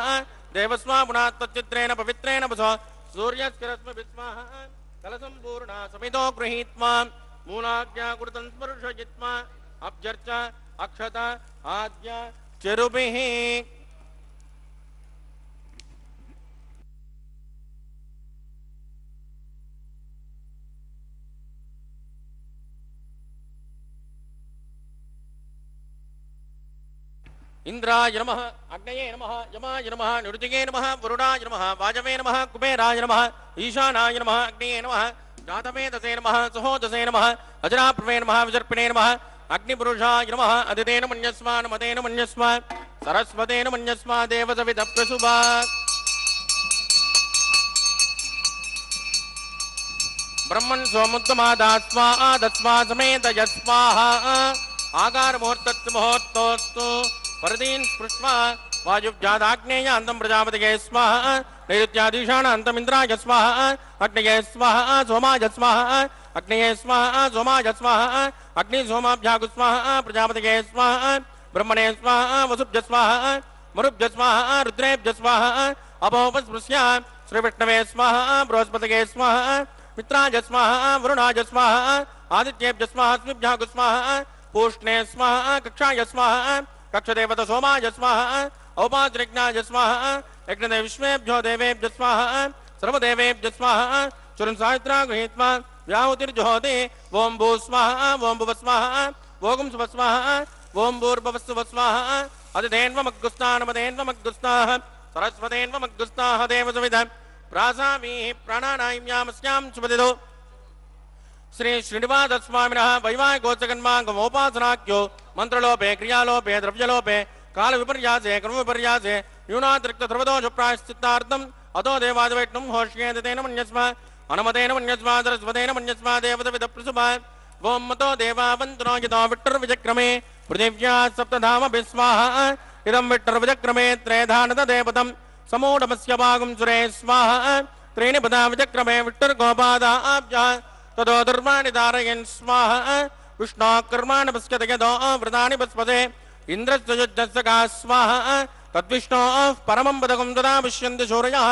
देवस्वापनात् त्वच्चिद्रेण पवित्रेण वस सूर्यस्य रश्मिभिः स्वाहा कलसम्पूर्णा समितो गृहीत्वा मूलाज्ञा कृतं स्पर्शयित्वा अभ्यर्च अक्षत आद्य चिरुभिः इंद्राय नमः अग्नये नमः यमाय नमः निरुतिगे नमः वरुणाय नमः वाजवे नमः कुबेराय नमः ईशानाय नमः अग्नये नमः जातवेदसे नमः सहोदसे नमः अजराप्रवे नमः विजर्पिणे नमः अग्निपुरुषाय नमः अदितेन मन्यस्मा नमतेन मन्यस्मा सरस्वतेन मन्यस्मा देवसविदः प्रसुभा ब्रह्मन् सोमुत्तमादास्वा आदस्वा समेत यस्वाहा आकार मुहूर्तस्य मुहूर्तोऽस्तु परदीन् स्पृष्ट्वा वायुव्यादाग्नेयान्तं प्रजापतये स्वाहा नैऋत्याधीशानान्तम् इन्द्राय स्वाहा अग्नये स्वाहा सोमाय स्वाहा अग्नये स्वाहा सोमाय स्वाहा अग्निसोमाभ्यागु स्वाहा प्रजापतये स्वाहा ब्रह्मणे स्वाहा वसुभ्य स्वाहा मरुभ्य स्वाहा रुद्रेभ्य स्वाहा अपोपस्पृश्य श्रीविष्णवे स्वाहा बृहस्पतये स्वाहा मित्राय स्वाहा वरुणाय स्वाहा आदित्येभ्य स्वाहा अस्मिभ्यागु स्वाहा पूष्णे स्वाहा कक्षाय स्वाहा कक्षदेवत सोमाय स्वाहा औपासरिज्ञाय स्वाहा यज्ञदेव विश्वेभ्यो देवेभ्य स्वाहा सर्वदेवेभ्य स्वाहा चुरन् सावित्रा गृहीत्वा व्याहुतिर्जुहोति ओं भू स्वाहा ओं भुव स्वाहा ओं सुव स्वाहा ओं भूर्भुवस्सुव स्वाहा अदितेन्वमग्गुस्तानमदेन्वमग्गुस्ताः सरस्वतेन्वमग्गुस्ताः देवसविद प्रासामि प्राणानायम्यामस्यां शुभदिदो श्री श्रीनिवास स्वामिनः वैवाहिकोत्सकन्माङ्गमोपासनाख्यो मंत्रलोपे क्रियालोपे द्रव्यलोपे काल विपर्यासे कर्म विपर्यासे न्यूनातिरिक्त सर्वदोष प्रायश्चित्तार्थम् अतो देवादिवैष्णुं होष्येत तेन मन्यस्मा अनुमतेन मन्यस्मा सरस्वतेन मन्यस्मा देवतविदः प्रसुभा ओं मतो देवावन्तनो यतो विट्टर्विचक्रमे पृथिव्या सप्तधामभिः स्वाहा इदं विट्टर्विचक्रमे त्रेधानत देवतं समूढमस्य भागं सुरे स्वाहा त्रीणि पदा विचक्रमे विट्टर्गोपादाभ्यः ततो दुर्वाणि धारयन् स्वाहा विष्णो कर्माणि पश्यति यतो व्रतानि पस्पते इंद्रस्य का स्वाहा तद्विष्णोः परमं पदकं तदा पश्यन्ति शौर्यः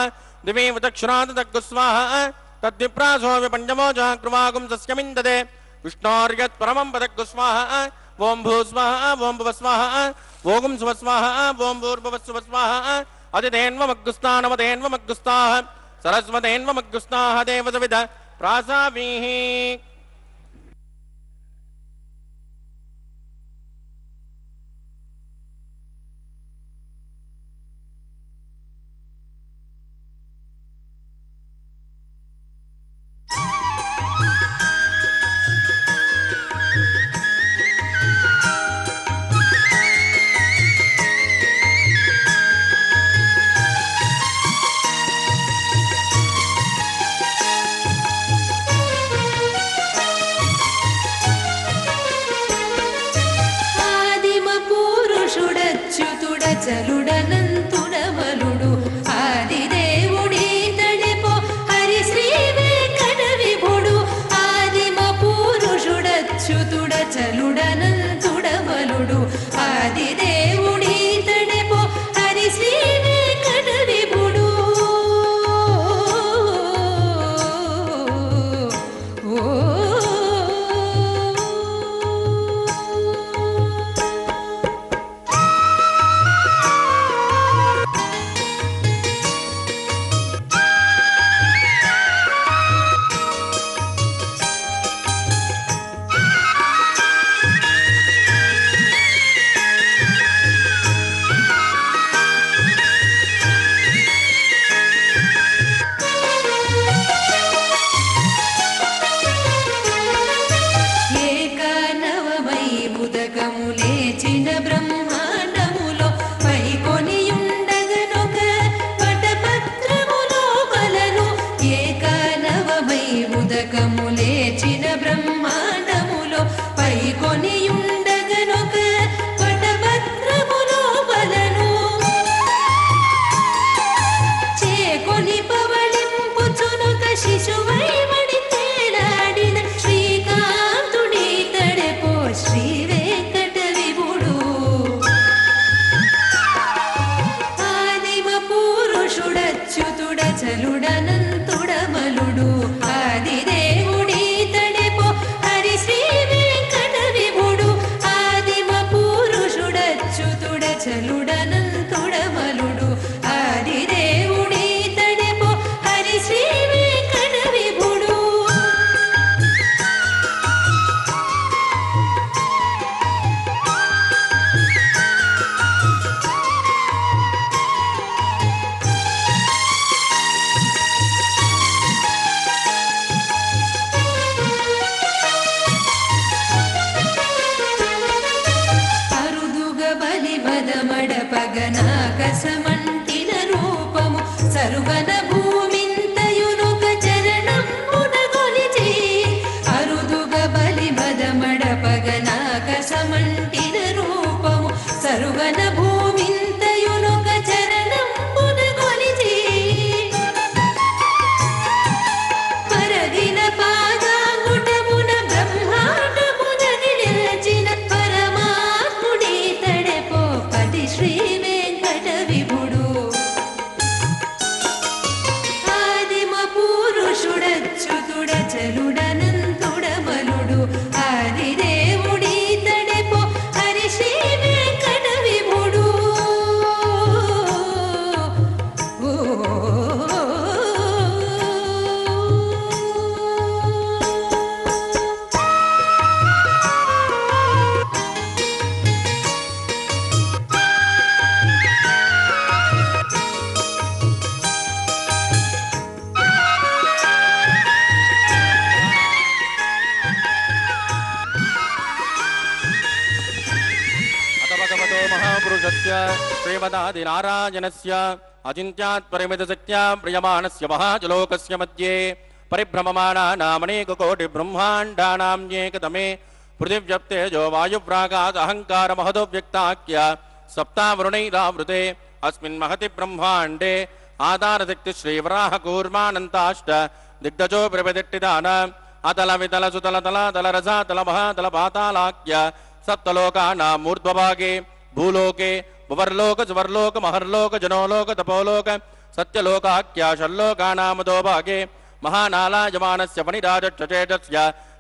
दिवेव दक्षिणात् तद्गुस्वाहा तद्विप्रासो विपञ्चमो जाग्रवागुं सस्यमिन्दते विष्णोर्यत् परमं पदग्गुस्वाहा ओं भूस्वाहा ओं भुवस्वाहा ओं सुवस्वाहा ओं भूर्भुवस्वाहा अतिथेन्वमग्गुस्तानमतेन्वमग्गुस्ताः सरस्वतेन्वमग्गुस्ताः देवसविद प्रासावीः చలుడనంతుడమలుడు ఆదిదేవుడీతడెపో హరి శ్రీ వెంకట విభుడు ఆదిమ పురుషుడచ్యుతుడ చలుడనంతుడమలుడు ఆదిదేవుడీతడెపో హరి శ్రీ వెంకట విభుడు చలుడనంతుడమలుడు ఆదిదేవుడీతడెపో హరి శ్రీ వెంకట విభుడు పగనాకసమంటిన రూపము సరుగన భూమింతయునుక చరణంబున గొలిచి అరుదుగ బలి బదమడ పగనాకసమంటిన రూపము సరుగన భూమింతయునుక చరణంబున గొలిచి పరదిన పాదాంగుటమున బ్రహ్మాండమున నిలిచిన పరమాత్ముడీతడెపో పది శ్రీ పురుషుడచ్యుతుడ చలుడనంతుడమలుడు ఆదిదేవుడీతడెపో హరి శ్రీ వెంకట విభుడు श्रीमदादिनारायणस्य अचिन्त्यात् परिमितशक्त्या प्रियमाणस्य महाजलोकस्य मध्ये परिभ्रममाणानामनेककोटिब्रह्माण्डानां एकदमे पृथिव्यप्तेजो वायुप्रागात् अहङ्कारमहदोव्यक्ताख्य सप्तावरुणैरावृते अस्मिन् महति ब्रह्माण्डे आधारशक्ति श्रीवराहकूर्मानन्ताष्ट दिग्गजो प्रविदिट्टिदान अतल वितल सुतल तल तल रसा तल महातल पातालाख्य सप्तलोकानां मूर्ध्वभागे भूलोके भुवर्लोक सुवर्लोक महर्लोक जनोलोक तपोलोक सत्यलोकाख्याशल्लोकानामदो भागे महानालायमानस्य फणिराजक्षचेतस्य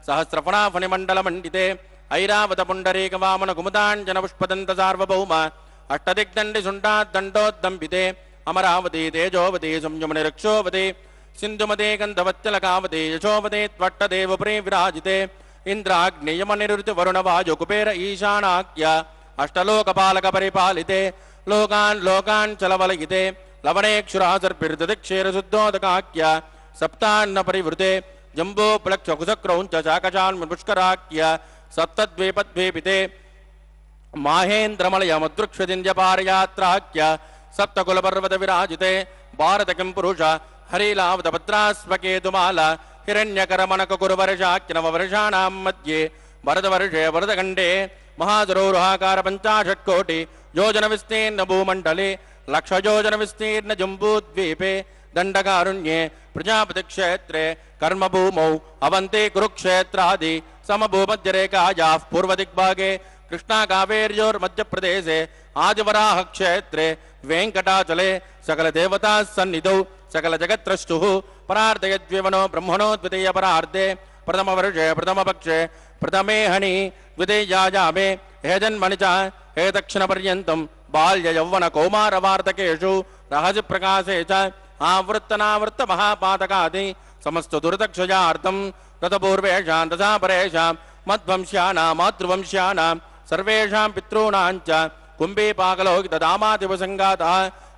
सहस्रफणा फणिमण्डलमण्डिते ऐरावतपुण्डरीकवामन कुमुदाञ्जनपुष्पदन्त सार्वभौम अष्टदिग्दण्डि सुण्डाद्दण्डोद्दम्बिते अमरावती तेजोवती संयमनिरक्षोवती सिन्धुमते गन्धवत्यलकावती यशोवती त्वट्टदेवपुरी विराजिते इन्द्राग्नियमनिरुति वरुणवायु कुबेर ईशानाख्य अष्टलोकपालक परिपालिते लोकान् लोकान् चलवलयिते लवणेक्षुरासर्पिर्दक्षेरशुद्धोदकाख्य सप्तान्न परिवृते जम्बोप्लक्षकुशक्रौञ्च चाकचान्मुष्कराख्य सप्तद्वीपद्वीपिते माहेन्द्रमलयमुद्रुक्षदिन्द्यपारयात्राख्य सप्तकुलपर्वत विराजिते भारत किं पुरुष हरिलावतभद्रास्वकेतुमाल हिरण्यकरमणककुरुवर्षाख्य नववर्षाणां मध्ये भरतवर्षे भरतखण्डे महासरोरुहाकार 50 कोटि योजन विस्तीर्ण भूमण्डले लक्षयोजन विस्तीर्ण जम्बूद्वीपे दण्डकारण्ये प्रजापति क्षेत्रे कर्मभूमौ अवन्ते कुरुक्षेत्रादि समभूमध्यरेखायाः पूर्वदिग्भागे कृष्णा कावेर्योर्मध्यप्रदेशे आदिवराह क्षेत्रे वेङ्कटाचले सकल देवता सन्निधौ सकल जगत्त्रष्टुः परार्धयद्विवनो ब्रह्मणो द्वितीय परार्धे प्रथम वर्षे प्रथम पक्षे प्रथमे हनि द्वितीयायामे हेजन्मणि च हे दक्षिणपर्यन्तं बाल्य यौवन कौमारवार्तकेषु रहसि प्रकाशे च आवृत्तनावृत्त महापातकादि समस्त दुर्दक्षयार्थं ततपूर्वेषां तथा परेषां मद्वंश्यानां मातृवंश्यानां सर्वेषां पितॄणां च कुम्भीपाकलौकितदामादिवसङ्गातः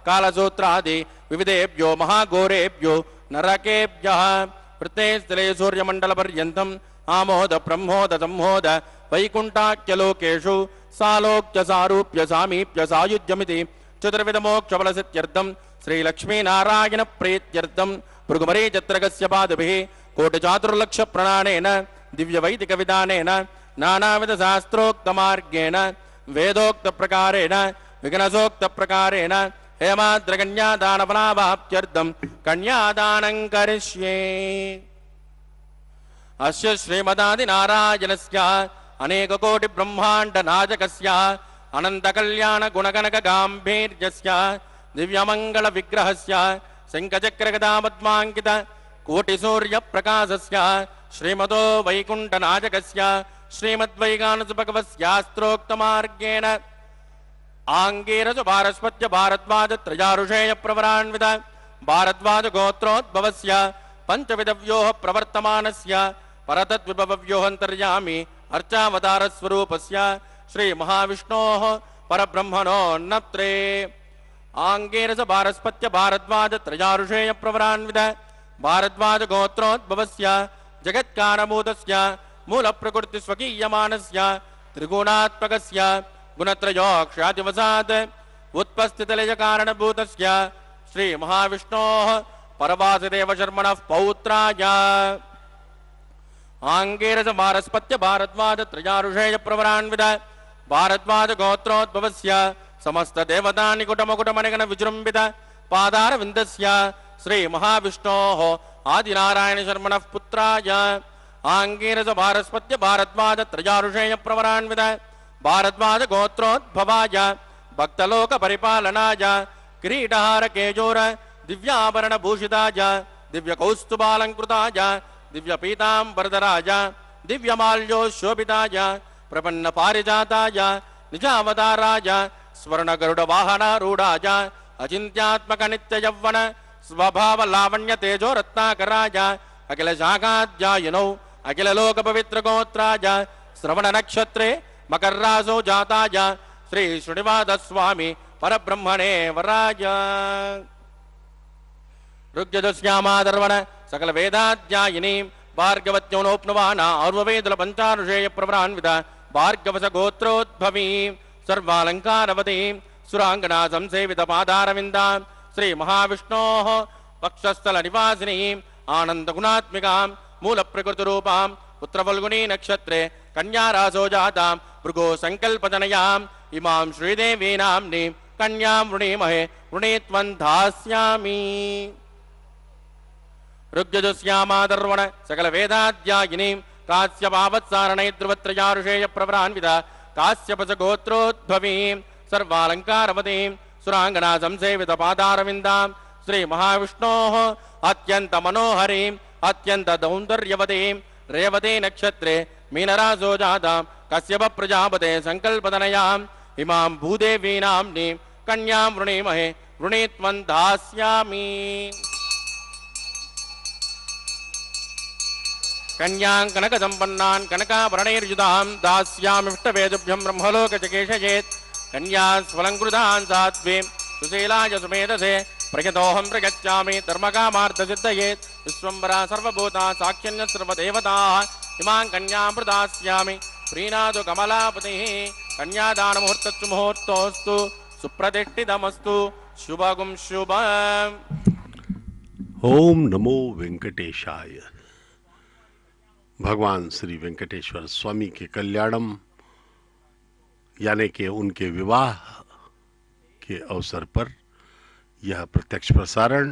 कालसूत्रादि विविधेभ्यो महाघोरेभ्यो नरकेभ्यः वृत्तेस्थले सूर्यमण्डलपर्यन्तम् आमोद ब्रह्मोद संहोद वैकुण्ठाख्यलोकेषु सालोक्य सारूप्य सामीप्य सायुज्यमिति चतुर्विधमोक्षफलसिद्ध्यर्थं श्रीलक्ष्मीनारायण प्रीत्यर्थं भृगुमरी चत्रगस्य पादभिः कोटिचातुर्लक्षप्रणानेन दिव्यवैदिकविधानेन नानाविधशास्त्रोक्तमार्गेण वेदोक्तप्रकारेण विघ्नसोक्तप्रकारेण हेमाद्रकन्यादानफलावाप्त्यर्थं कन्यादानं करिष्ये। अस्य श्रीमदादिनारायणस्य अनेककोटिब्रह्माण्डनायकस्य अनन्तकल्याणगुणगणकगाम्भीर्यस्य दिव्यमङ्गलविग्रहस्य शङ्खचक्रगदापद्माङ्कित कोटिसूर्यप्रकाशस्य श्रीमतो वैकुण्ठनायकस्य श्रीमद्वैगानसभगवस्यास्त्रोक्तमार्गेण आङ्गीरस भारस्पत्य भारद्वाज त्रयारुषेय प्रवरान्वित भारद्वाज गोत्रोद्भवस्य पञ्चविधव्योः प्रवर्तमानस्य परतद्विभवव्योऽन्तर्यामि अर्चावतारस्वरूपस्य श्रीमहाविष्णोः परब्रह्मणो नत्रे आङ्गीरस भारस्पत्य भारद्वाज त्रयारुषेय प्रवरान्वित भारद्वाज गोत्रोद्भवस्य जगत्कारणभूतस्य मूलप्रकृतिस्वकीयमानस्य त्रिगुणात्मकस्य गुणत्रयोक्षादिवसात् उत्पस्थितलयकारणभूतस्य श्रीमहाविष्णोः परवासुदेवशर्मणः पौत्राय आङ्गीरस भारस्पत्य भारद्वाज त्रयारुषेय प्रवरान्वित भारद्वाज गोत्रोद्भवस्य समस्त देवतानिकुटमकुटमणिगण विजृम्भित पादारविन्दस्य श्रीमहाविष्णोः आदिनारायणशर्मणः पुत्राय आङ्गीरस भारस्पत्य भारद्वाज त्रयारुषेय प्रवरान्वित भारद्वाज गोत्रोद्भवाय भक्तलोक परिपालनाय किरीटहार केजोर दिव्याभरणभूषिताय दिव्यकौस्तुभालङ्कृताय दिव्यपीताम्बरधराय दिव्यमाल्योशोभिताय प्रपन्न पारिजाताय निजावताराय स्वर्णगरुडवाहनारूढाय अचिन्त्यात्मक नित्ययौवन स्वभाव लावण्य तेजो रत्नाकराय अखिल शाखाध्यायिनौ अखिल लोक पवित्र गोत्राय श्रवण नक्षत्रे मकर रासो जाताय श्री श्रीनिवास स्वामी परब्रह्मणे वराय ऋग्यजुष्यामादर्वण सकल वेदाध्यायिनी भार्गवत्योनोप्नुवाना और्ववेदुल पंचारुषेय प्रवरान्वित भार्गवस गोत्रोद्भवी सर्वालंकारवती सुरांगना संसेवित पादारविंदा श्री महाविष्णोः पक्षस्थल निवासिनी आनंद गुणात्मिका मूल प्रकृति रूपा पुत्रफल्गुनी नक्षत्रे कन्या रासो जाता भृगो संकल्पजनयाम् इमां श्रीदेवी नाम्नी कन्यां वृणीमहे वृणीत्वं धास्यामि। ऋग्यजुष्यामादर्वण सकल वेदाध्यायिनी काश्यपावत्सारणै ध्रुवत्रयारुषेय प्रवरान्वित काश्यपस गोत्रोद्भवी सर्वालंकारवतीं सुरांगना संसेवित पादारविंदां श्री महाविष्णोः अत्यंत मनोहरीं अत्यंत सौंदर्यवतीं रेवती नक्षत्रे मीनरासो जातां कश्यप प्रजापते संकल्पतनयाम् इमां भूदेवी नाम्नीं कन्यां वृणीमहे वृणीत्वं दास्यामि। कन्यां कनकसम्पन्नान् कनकाभरणैर्युतां दास्यामिष्टवेदुभ्यं ब्रह्मलोकचिकीर्षयेत्। कन्या स्वलङ्कृतान् साध्वीं सुशीलाय सुमेधसे प्रयतोऽहं प्रगच्छामि धर्मकामार्थसिद्धयेत्। विश्वम्भरा सर्वभूता साक्षिण्य सर्वदेवताः इमां कन्यां प्रदास्यामि। प्रीणातु कमलापतिः कन्यादानमुहूर्तस्तु मुहूर्तोऽस्तु सुप्रतिष्ठितमस्तु शुभगुं शुभम्। ओम नमो वेंकटेशाय। भगवान श्री वेंकटेश्वर स्वामी के कल्याणम यानी कि उनके विवाह के अवसर पर यह प्रत्यक्ष प्रसारण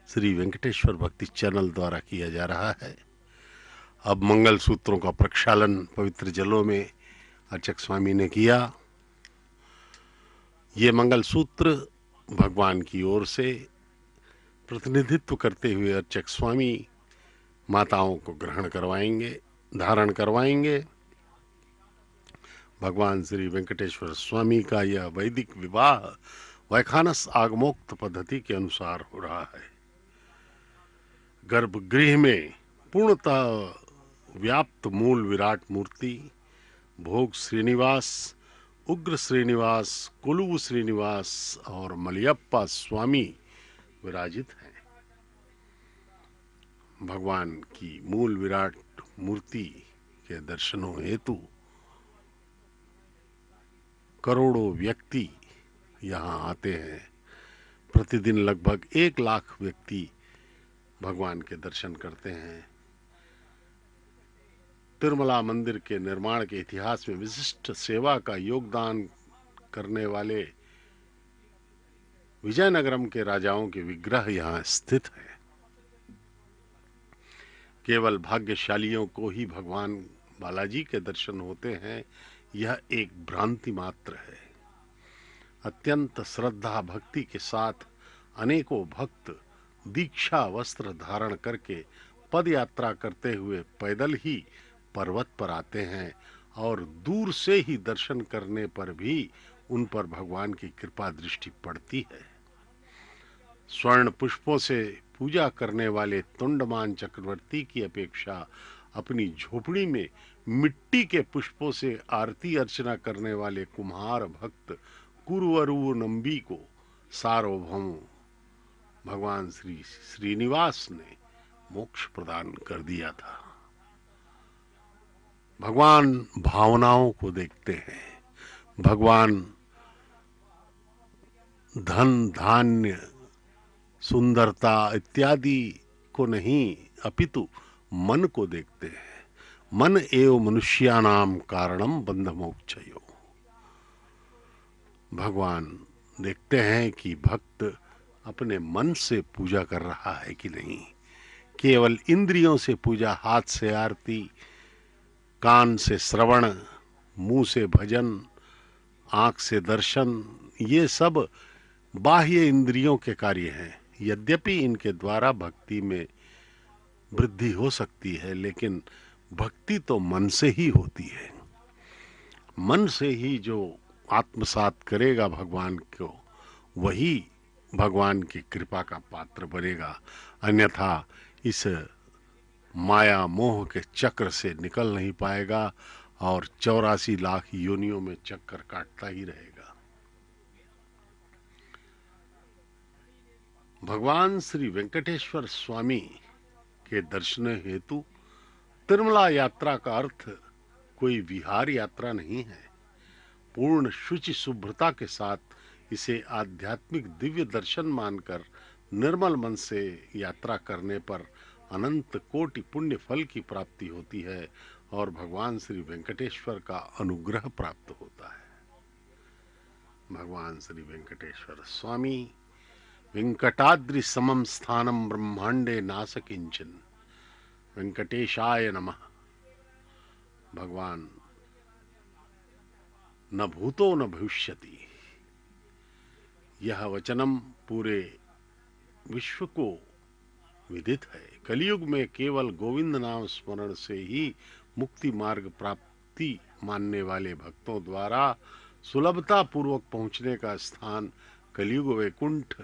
श्री वेंकटेश्वर भक्ति चैनल द्वारा किया जा रहा है। अब मंगल सूत्रों का प्रक्षालन पवित्र जलों में अर्चक स्वामी ने किया। ये मंगल सूत्र भगवान की ओर से प्रतिनिधित्व करते हुए अर्चक स्वामी माताओं को ग्रहण करवाएंगे, धारण करवाएंगे। भगवान श्री वेंकटेश्वर स्वामी का यह वैदिक विवाह वैखानस आगमोक्त पद्धति के अनुसार हो रहा है। गर्भगृह में पूर्णतः व्याप्त मूल विराट मूर्ति भोग श्रीनिवास, उग्र श्रीनिवास, कोलुव श्रीनिवास और मलयप्पा स्वामी विराजित हैं। भगवान की मूल विराट मूर्ति के दर्शनों हेतु करोड़ों व्यक्ति यहाँ आते हैं। प्रतिदिन लगभग 1 लाख व्यक्ति भगवान के दर्शन करते हैं। तिरुमला मंदिर के निर्माण के इतिहास में विशिष्ट सेवा का योगदान करने वाले विजयनगरम के राजाओं के विग्रह यहाँ स्थित है। केवल भाग्यशालियों को ही भगवान बालाजी के दर्शन होते हैं, यह एक भ्रांति मात्र है। अत्यंत श्रद्धा भक्ति के साथ अनेकों भक्त दीक्षा वस्त्र धारण करके पद यात्रा करते हुए पैदल ही पर्वत पर आते हैं और दूर से ही दर्शन करने पर भी उन पर भगवान की कृपा दृष्टि पड़ती है। स्वर्ण पुष्पों से पूजा करने वाले तुंडमान चक्रवर्ती की अपेक्षा अपनी झोपड़ी में मिट्टी के पुष्पों से आरती अर्चना करने वाले कुम्हार भक्त कुरुवरु नंबी को सार्वभौम भगवान श्री श्रीनिवास ने मोक्ष प्रदान कर दिया था। भगवान भावनाओं को देखते हैं। भगवान धन, धान्य, सुंदरता इत्यादि को नहीं अपितु मन को देखते हैं। मन एव मनुष्यानाम कारणम बंध मोक्षयो। भगवान देखते हैं कि भक्त अपने मन से पूजा कर रहा है कि नहीं। केवल इंद्रियों से पूजा, हाथ से आरती, कान से श्रवण, मुंह से भजन, आंख से दर्शन, ये सब बाह्य इंद्रियों के कार्य हैं। यद्यपि इनके द्वारा भक्ति में वृद्धि हो सकती है, लेकिन भक्ति तो मन से ही होती है। मन से ही जो आत्मसात करेगा भगवान को, वही भगवान की कृपा का पात्र बनेगा। अन्यथा इस माया मोह के चक्र से निकल नहीं पाएगा और 84 लाख योनियों में चक्कर काटता ही रहेगा। भगवान श्री वेंकटेश्वर स्वामी के दर्शन हेतु तिरुमला यात्रा का अर्थ कोई विहार यात्रा नहीं है। पूर्ण शुचि शुभ्रता के साथ इसे आध्यात्मिक दिव्य दर्शन मानकर निर्मल मन से यात्रा करने पर अनंत कोटि पुण्य फल की प्राप्ति होती है और भगवान श्री वेंकटेश्वर का अनुग्रह प्राप्त होता है। भगवान श्री वेंकटेश्वर स्वामी वेंकटाद्रि समम स्थानम ब्रह्मांडे नास किंचन। वेंकटेशाय नमः। भगवान न भूतो न भविष्यति। यह वचनम पूरे विश्व को विदित है। कलयुग में केवल गोविंद नाम स्मरण से ही मुक्ति मार्ग प्राप्ति मानने वाले भक्तों द्वारा सुलभता पूर्वक पहुंचने का स्थान कलयुग वैकुंठ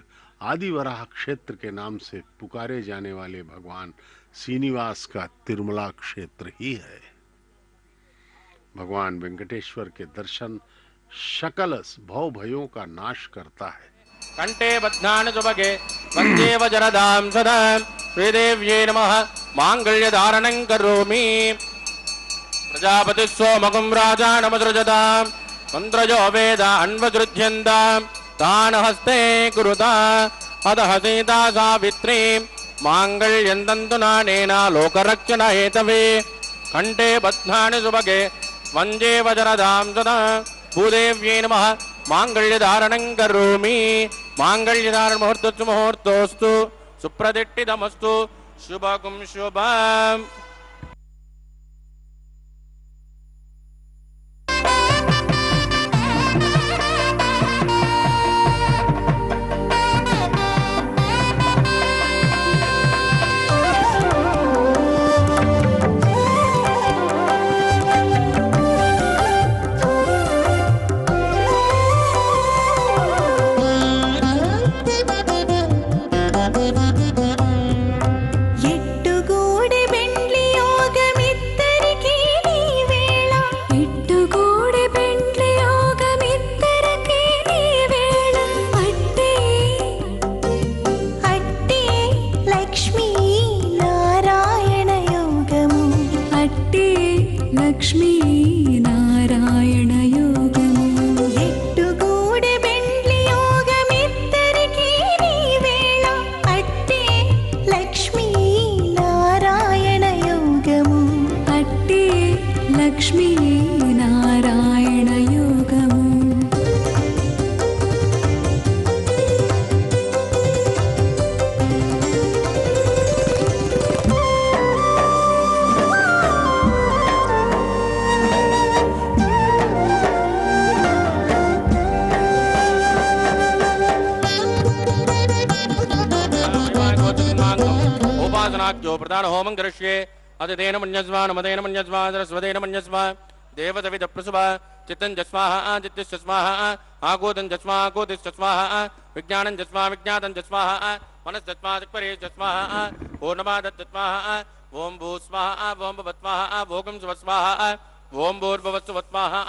आदि वराह क्षेत्र के नाम से पुकारे जाने वाले भगवान श्रीनिवास का तिरुमला क्षेत्र ही है। भगवान वेंकटेश्वर के दर्शन सकल भव भयों का नाश करता है। कंठे बध्नान सुभगे वंदे वज्रदां सदा श्रीदेव्यै नमः मांगल्य धारणं करोमि। प्रजापति सोमकं राजानमसृजतां मन्त्रजो वेद अन्वसृज्यन्तां तान् हस्ते कुरुता अतः सीता सावित्री मांगल्यं तन्तुनानेन लोकरक्षण हेतवे। कंठे बध्नानि सुभगे वन्दे वज्रदां सदा भूदेव्यै नमः मांगल्यधारणं करोमि। मांगल्यधारण मुहूर्तोस्तु मुहूर्तोस्तु सुप्रतिष्ठितमस्तु शुभं शुभम्। प्रधान होमं करिष्ये अतिथेन मन्यस्वा नमतेन मन्यस्वा सरस्वतेन मन्यस्वा देवदविद प्रसुभा चित्तं जस्वाहा चित्तिश्च स्वाहा आगोदं जस्वा आगोदिश्च स्वाहा विज्ञानं जस्वा विज्ञातं जस्वाहा मनस्जस्वा दिक्परे जस्वाहा पूर्णमादत् स्वाहा ओम भू स्वाहा ओम भवत्वाहा भोगं स्वस्वाहा ओम भूर्भुवस्सुवत्वाहा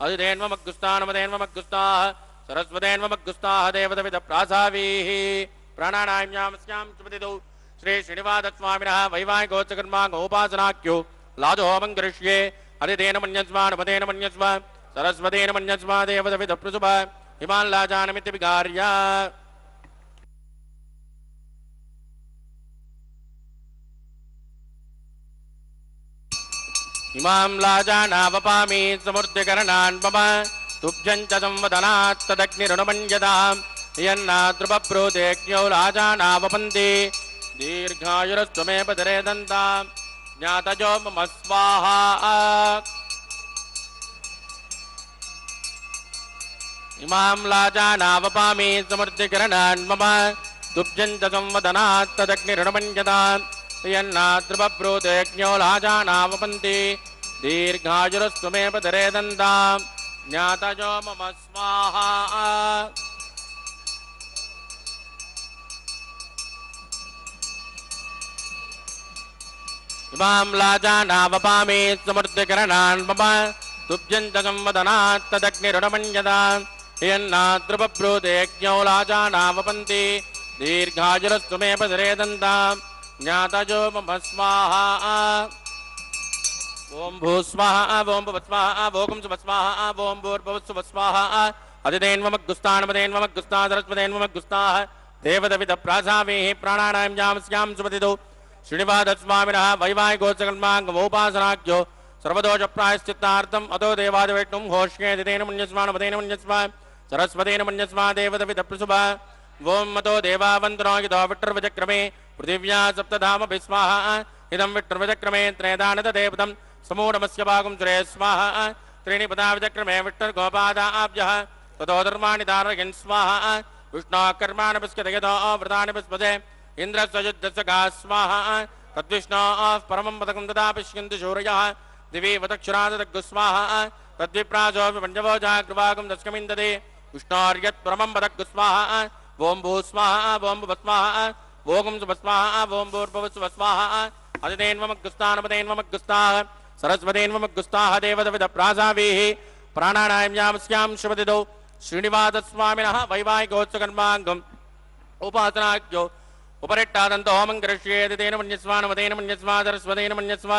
अतिथेन्वमग्गुस्ता नमतेन्वमग्गुस्ताः सरस्वतेन्वमग्गुस्ताः देवदविद प्रासावीः प्राणानाम्यामस्यां सुपतिदौ श्री श्रीनिवास स्वामिनः वैवाहिकोत्सकर्मांगोपासनाख्यो लाजो होमं करिष्ये अतिथेन मन्यस्वा नमतेन मन्यस्वा सरस्वतेन मन्यस्वा देवदविद प्रसुभा इमान् लाजानमिति विगार्य। इमां लाजानावपामि समृद्धिकरणान् मम तुभ्यं च संवदनात् तदग्निरुणमन्यतां यन्नाद्रुपब्रूतेज्ञौ लाजानावपन्ति दीर्घायुरस्त्वमे पदरे दन्तां ज्ञातजो मम स्वाहा। इमां लाजानावपामि समृद्धिकरणान् मम तुभ्यं च संवदनात् तदग्निरुणमन्यतां यन्नाद्रुपब्रूतेज्ञौ लाजानावपन्ति दीर्घायुरस्त्वमे पदरे दन्तां ज्ञातजो मम स्वाहा। इमां लाजानावपामि समृद्धिकरणान् मम तुभ्यं च संवदनात् तदग्निरुणमन्यतां यन्नाद्रुपब्रूतेज्ञौ लाजानावपन्ति दीर्घायुरस्त्वमे पदरे दन्तां ज्ञातजो मम स्वाहा। ओम भू स्वाहा ओम भुवस्वाहा भोगं सुवस्वाहा ओम भूर्भुवस्सुवस्वाहा अतिथेन्वमग्गुस्तानमतेन्वमग्गुस्ता सरस्वतेन्वमग्गुस्ताः देवदविद प्रासावीः प्राणानाम्यामस्यां सुपतिदौ श्रीनिवासस्वामिनः वैवाहिकोत्सकर्मांगोपासनाख्यो सर्वदोषप्रायश्चित्तार्थम् अतो देवादिवेष्णुं घोष्ये अतिथेन मन्यस्वा नमतेन मन्यस्वा सरस्वतेन मन्यस्वा देवदविद प्रसुभा ओम मतो देवावन्तनो यतो विट्टर्वचक्रमे पृथिव्या सप्तधामभिः स्वाहा इदं विट्टर्वचक्रमे त्रयदानत देवतं समूढमस्य भागं सुरे स्वाहा त्रीणि पदाविचक्रमे विष्णुर्गोपादाब्जः ततो धर्माणि धारयन् स्वाहा विष्णोः कर्माणि पश्यतयतो व्रतानि पस्पदे इन्द्रस्य युद्धस्य गा स्वाहा तद्विष्णोः परमं पदकं तदा पश्यन्ति शौर्यः दिवि वदक्षरादग्गु स्वाहा तद्विप्राजो विपञ्चवो जाग्रवागं दशकमिन्ददे विष्णोर्यत् परमं पदग्गु स्वाहा ओं भू स्वाहा ओं भुवस्वाहा ओं सुभस्वाहा ओं भूर्भुवस्वाहा अदितेन्वमग्गुस्तानपदेन्वमग्गुस्ताः सरस्वतेन्वमग्गुस्ताः देवदविदप्रासावीः प्राणानां यामस्यां शुभदिदौ श्रीनिवासस्वामिनः वैवाहिकोत्सकर्माङ्गम् उपासनाख्यो उपरिट्टादन्तो होमं करिष्येति तेन मन्यस्वानवतेन मन्यस्वा सरस्वतेन मन्यस्वा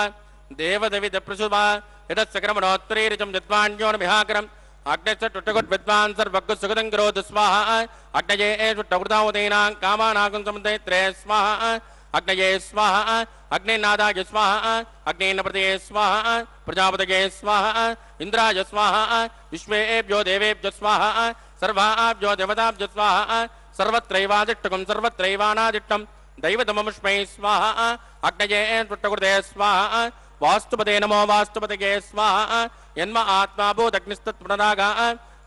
देवदविदप्रसुभा यतस्सक्रमणोत्तरीरिचं यद्वान्योनभिहाकरम् अग्नश्च टुट्टकुट्विद्वान् सर्वज्ञः सुगतं करोतु स्वाहा अग्नये टुट्टकृतावतेनां कामानागं समुदयत्रे स्वाहा अग्नये स्वाहा अग्निनादाय स्वाहा अग्निनप्रतये स्वाहा प्रजापतये स्वाहा इंद्राय स्वाहा विश्वेभ्यो देवेभ्यो स्वाहा सर्वाभ्यो देवताभ्यो स्वाहा सर्वत्रैवादिष्टकं सर्वत्रैवानादिष्टं दैवतममुष्मै स्वाहा अग्नये टुट्टकृते स्वाहा वास्तुपते नमो वास्तुपतये स्वाहा यन्म आत्मा भूदग्निस्तत्पुनरागा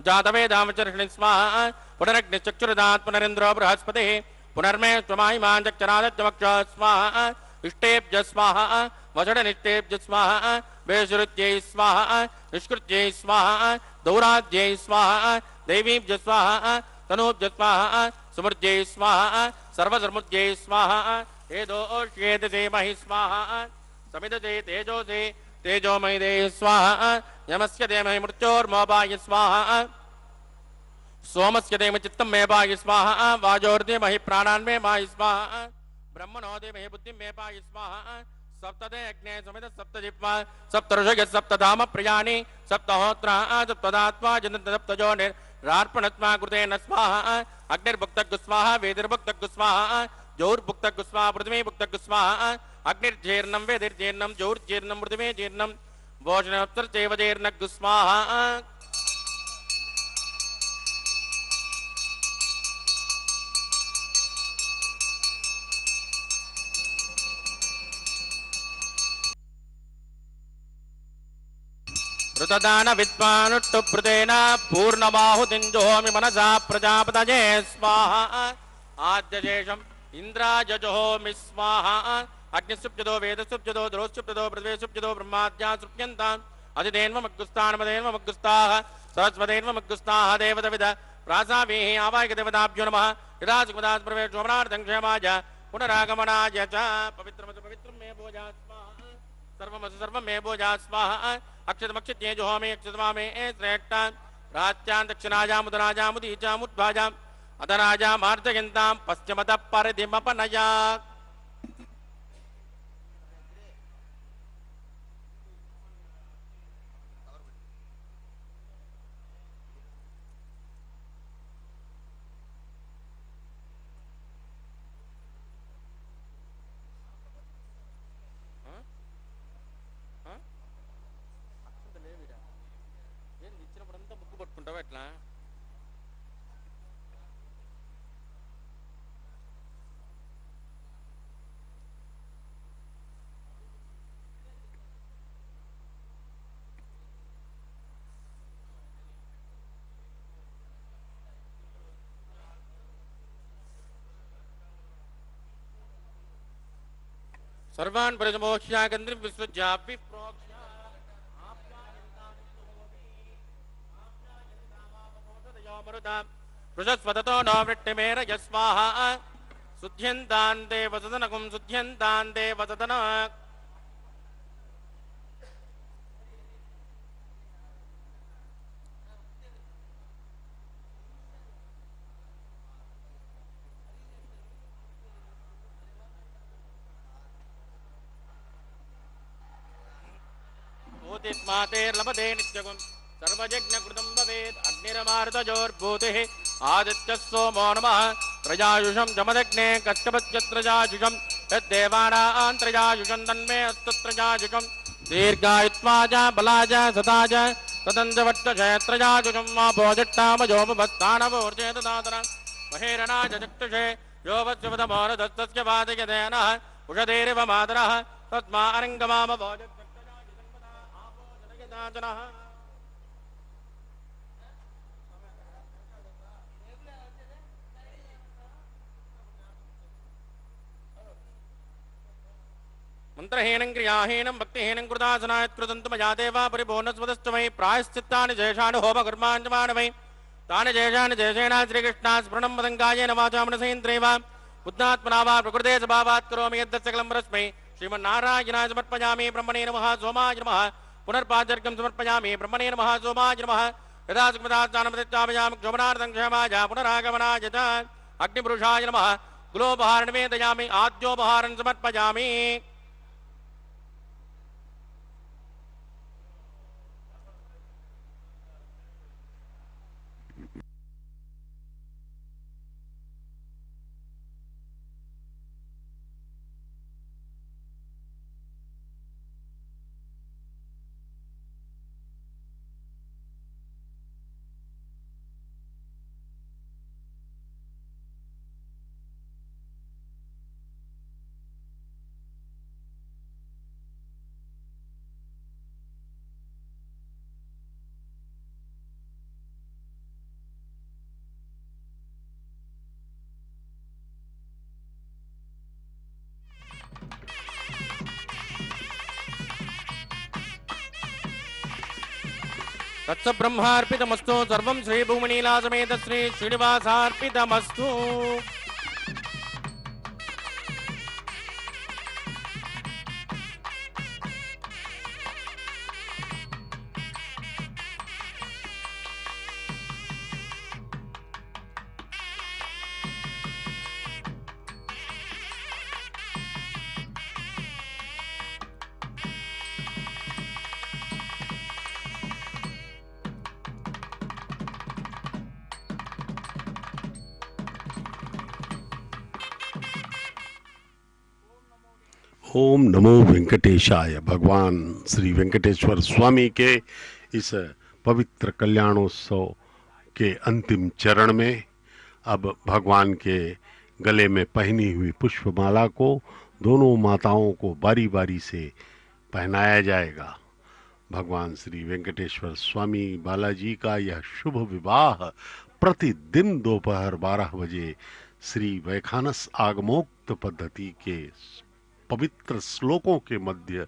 जातवेदामचर्षणि स्वाहा पुनरग्निश्चक्षुरदात् पुनरेन्द्रो बृहस्पतिः पुनर्मे स्वमाहिमाञ्चक्षरादत्यमक्ष स्वाहा इष्टेभ्य स्वाहा वषडनिष्टेभ्य स्वाहा वेशुरुत्यै स्वाहा निष्कृत्यै स्वाहा दौराद्यै स्वाहा देवीभ्य स्वाहा तनूभ्य स्वाहा सुमृत्यै स्वाहा सर्वसर्मुद्यै स्वाहा एदोष्येत देमहि स्वाहा समिदते तेजोसे तेजोमयि देहि स्वाहा यमस्य देमहि मृत्योर्मोपाय स्वाहा सोमस्य देमहि चित्तं मे पाहि स्वाहा वाजोर्देमहि प्राणान् मे पाहि स्वाहा ब्रह्मणो देमहि बुद्धिं मे पाहि स्वाहा सप्तदे अग्ने समित सप्तजिह्वा सप्तऋषयः सप्तधाम प्रियाणि सप्तहोत्राः सप्तदात्मा जन्तसप्तजो निर्रार्पणत्वा कृतेन स्वाहा अग्निर्भुक्तः स्वाहा वेदिर्भुक्तः स्वाहा जौर्भुक्तः स्वाहा पृथ्वीभुक्तः स्वाहा अग्निर्जीर्णं वेदिर्जीर्णं जौर्जीर्णं पृथ्वी जीर्णं भोजनोत्तरचैव जीर्णः स्वाहा ऋतदान विद्वानुष्टुभृतेन पूर्णमाहुतिञ्जोमि मनसा प्रजापतये स्वाहा आद्यशेषम् इन्द्राय जोहोमि स्वाहा अग्निसुप्यदो वेदसुप्यदो द्रोसुप्यदो पृथ्वीसुप्यदो ब्रह्माद्या सुप्यन्ताम् अदितेन्वमग्गुस्तानमदेन्वमग्गुस्ताः सरस्वतेन्वमग्गुस्ताः देवदविद प्रासावीः आवाहिकदेवताभ्यो नमः यदासुखदात् प्रवेशोमनार्थं क्षेमाय पुनरागमनाय च पवित्रमतु पवित्रं मे भोजात् स्वाहा सर्वमतु सर्वं मे भोजात् स्वाहा अक्षतमक्षित्ये जोहोमि अक्षतमामे श्रेष्ठान् प्राच्यां दक्षिणाजामुदराजामुदीचामुद्भाजाम् अधराजामार्जयन्तां पश्चिमतः परिधिमपनया ఎట్లా सर्वान् ब्रजमोक्ष्यागन्ध्रिं विसृज्यापि प्रोक्ष्या पृषस्वततो नो वृट्टिमेर यस्वाहा सुध्यन्तान् देवसदनकुं सुध्यन्तान् देवसदन मातेर्लभते नित्यगुं सर्वयज्ञकृतं भवेत् अग्निरमार्तजोर्भूतिः आदित्यः सोमो नमः त्रयायुषं जमदग्ने कश्यपत्यत्रयायुषं यद्देवानां त्रयायुषं तन्मे अस्तु त्रयायुषं दीर्घायुत्वा च बला च सदा च तदञ्जवट्टशयत्रयायुषं मा भोजट्टामजोपभस्तानवोर्जेतदातर महेरणा च चक्षुषे यो वत्सवतमोरदस्तस्य पादयदेनः उषधेरिव मातरः तस्मा अरङ्गमाम भोज मंत्रहीनं क्रियाहीनं भक्तिहीनं कृतासनायत् कृतन्तु मया देवा परिपूर्णस्वदस्तु मयि प्रायश्चित्तानि जयशानि होमकर्माञ्चमानि वै तानि जयशानि जयसेन श्रीकृष्णा स्मरणं मदङ्गायेन वाचा मनसेन्द्रियैव बुद्धात्मना वा प्रकृते स्वभावात् करोमि यद्दत्सकलं परस्मै श्रीमन्नारायणाय समर्पयामि ब्रह्मणे नमः सोमाय नमः पुनर्पाचर्कं समर्पयामि ब्रह्मणे नमः सोमाय नमः यदा सुखमदास्तानमतित्यामयामि क्षोभनार्थं क्षमाय पुनरागमनाय च अग्निपुरुषाय नमः गुलोपहारं निवेदयामि आद्योपहारं समर्पयामि तत्स ब्रह्मार्पितमस्तु सर्वं श्री भूमनीला समेत श्री श्रीनिवासार्पितमस्तु ओम नमो वेंकटेशाय। भगवान श्री वेंकटेश्वर स्वामी के इस पवित्र कल्याणोत्सव के अंतिम चरण में अब भगवान के गले में पहनी हुई पुष्पमाला को दोनों माताओं को बारी बारी से पहनाया जाएगा। भगवान श्री वेंकटेश्वर स्वामी बालाजी का यह शुभ विवाह प्रतिदिन दोपहर 12 बजे श्री वैखानस आगमोक्त पद्धति के पवित्र श्लोकों के मध्य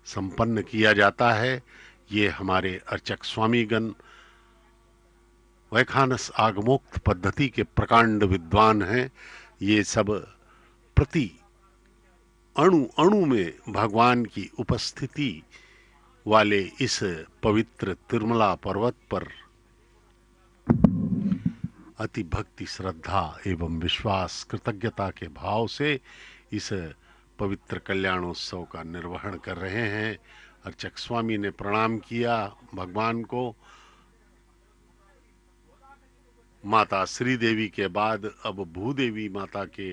संपन्न किया जाता है। ये हमारे अर्चक स्वामीगण वैखानस आगमोक्त पद्धति के प्रकांड विद्वान हैं। ये सब प्रति अणु अणु में भगवान की उपस्थिति वाले इस पवित्र तिरुमला पर्वत पर अति भक्ति, श्रद्धा एवं विश्वास, कृतज्ञता के भाव से इस पवित्र कल्याणोत्सव का निर्वहन कर रहे हैं। अर्चक स्वामी ने प्रणाम किया भगवान को। माता श्री देवी के बाद अब भूदेवी माता के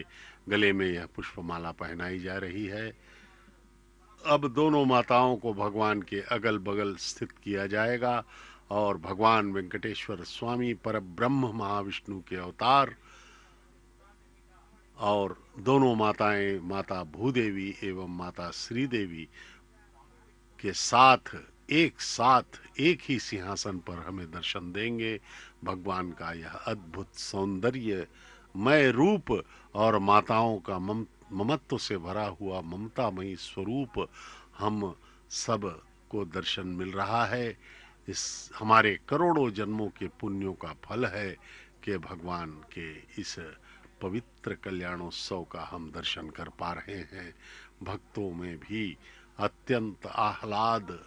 गले में यह पुष्पमाला पहनाई जा रही है। अब दोनों माताओं को भगवान के अगल बगल स्थित किया जाएगा और भगवान वेंकटेश्वर स्वामी परब्रह्म महाविष्णु के अवतार और दोनों माताएं, माता भूदेवी एवं माता श्री देवी के साथ एक ही सिंहासन पर हमें दर्शन देंगे। भगवान का यह अद्भुत सौंदर्यमय रूप और माताओं का ममत्व से भरा हुआ ममतामयी स्वरूप हम सब को दर्शन मिल रहा है। इस हमारे करोड़ों जन्मों के पुण्यों का फल है कि भगवान के इस पवित्र कल्याणोत्सव का हम दर्शन कर पा रहे हैं। भक्तों में भी अत्यंत आह्लाद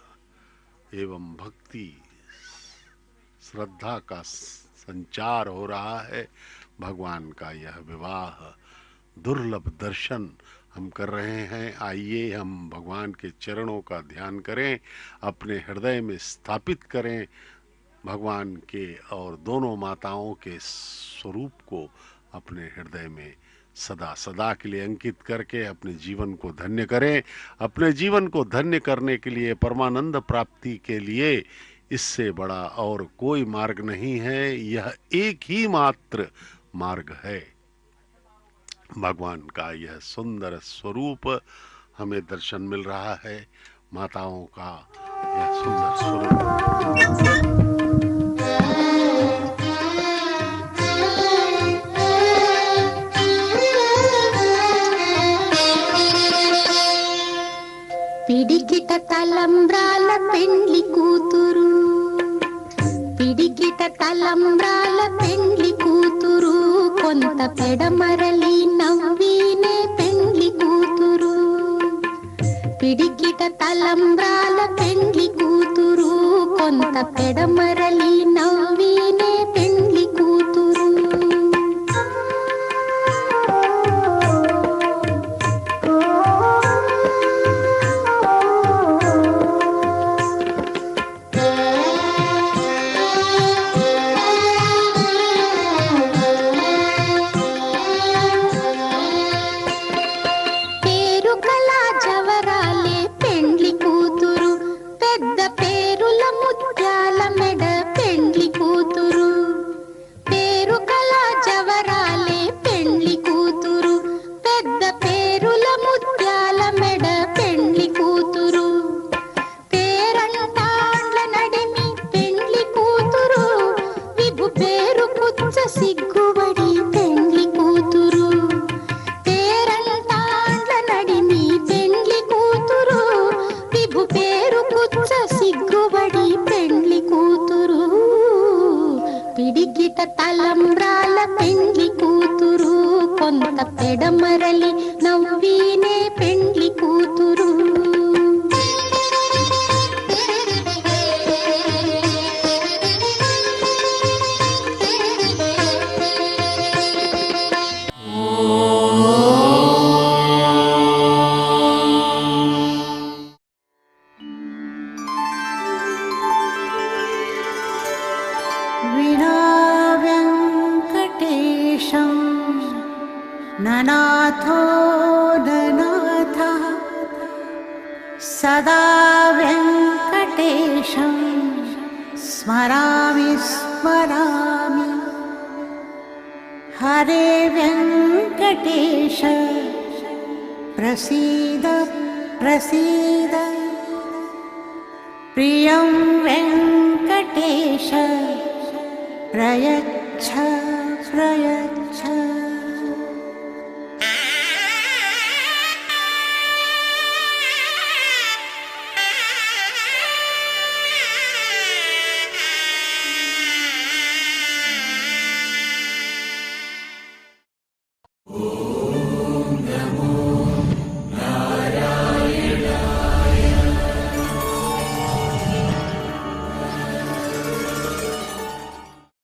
एवं भक्ति, श्रद्धा का संचार हो रहा है। भगवान का यह विवाह दुर्लभ दर्शन हम कर रहे हैं। आइए हम भगवान के चरणों का ध्यान करें, अपने हृदय में स्थापित करें भगवान के और दोनों माताओं के स्वरूप को अपने हृदय में सदा सदा के लिए अंकित करके अपने जीवन को धन्य करें। अपने जीवन को धन्य करने के लिए, परमानंद प्राप्ति के लिए इससे बड़ा और कोई मार्ग नहीं है। यह एक ही मात्र मार्ग है। भगवान का यह सुंदर स्वरूप हमें दर्शन मिल रहा है। माताओं का यह सुंदर स्वरूप తలంబ్రాల పెండ్లి కూతురు కొంత పెడమరలి నవ్వినే పెండ్లి కూతురు పిడికిట తలంబ్రాల పెండ్లి కూతురు కొంత పెడమరలి నవ్వినే పెండ్లి కూతురు సిగ్గుబడి పెండ్లి కూతురు పేరంటాండ్ల నడిమి పెండ్లి కూతురు విభు పేరు కుచ్చ సిగ్గుబడి పెండ్లి కూతురు పిడికిట తలంబ్రాల పెండ్లి కూతురు కొంత పెడమరలి నవ్వినే పెండ్లి కూతురు ननाथो ननाथः सदा वेङ्कटेशं स्मरामि स्मरामि हरे वेङ्कटेश प्रसीद प्रसीद प्रियं वेङ्कटेश प्रयच्छ प्रयच्छ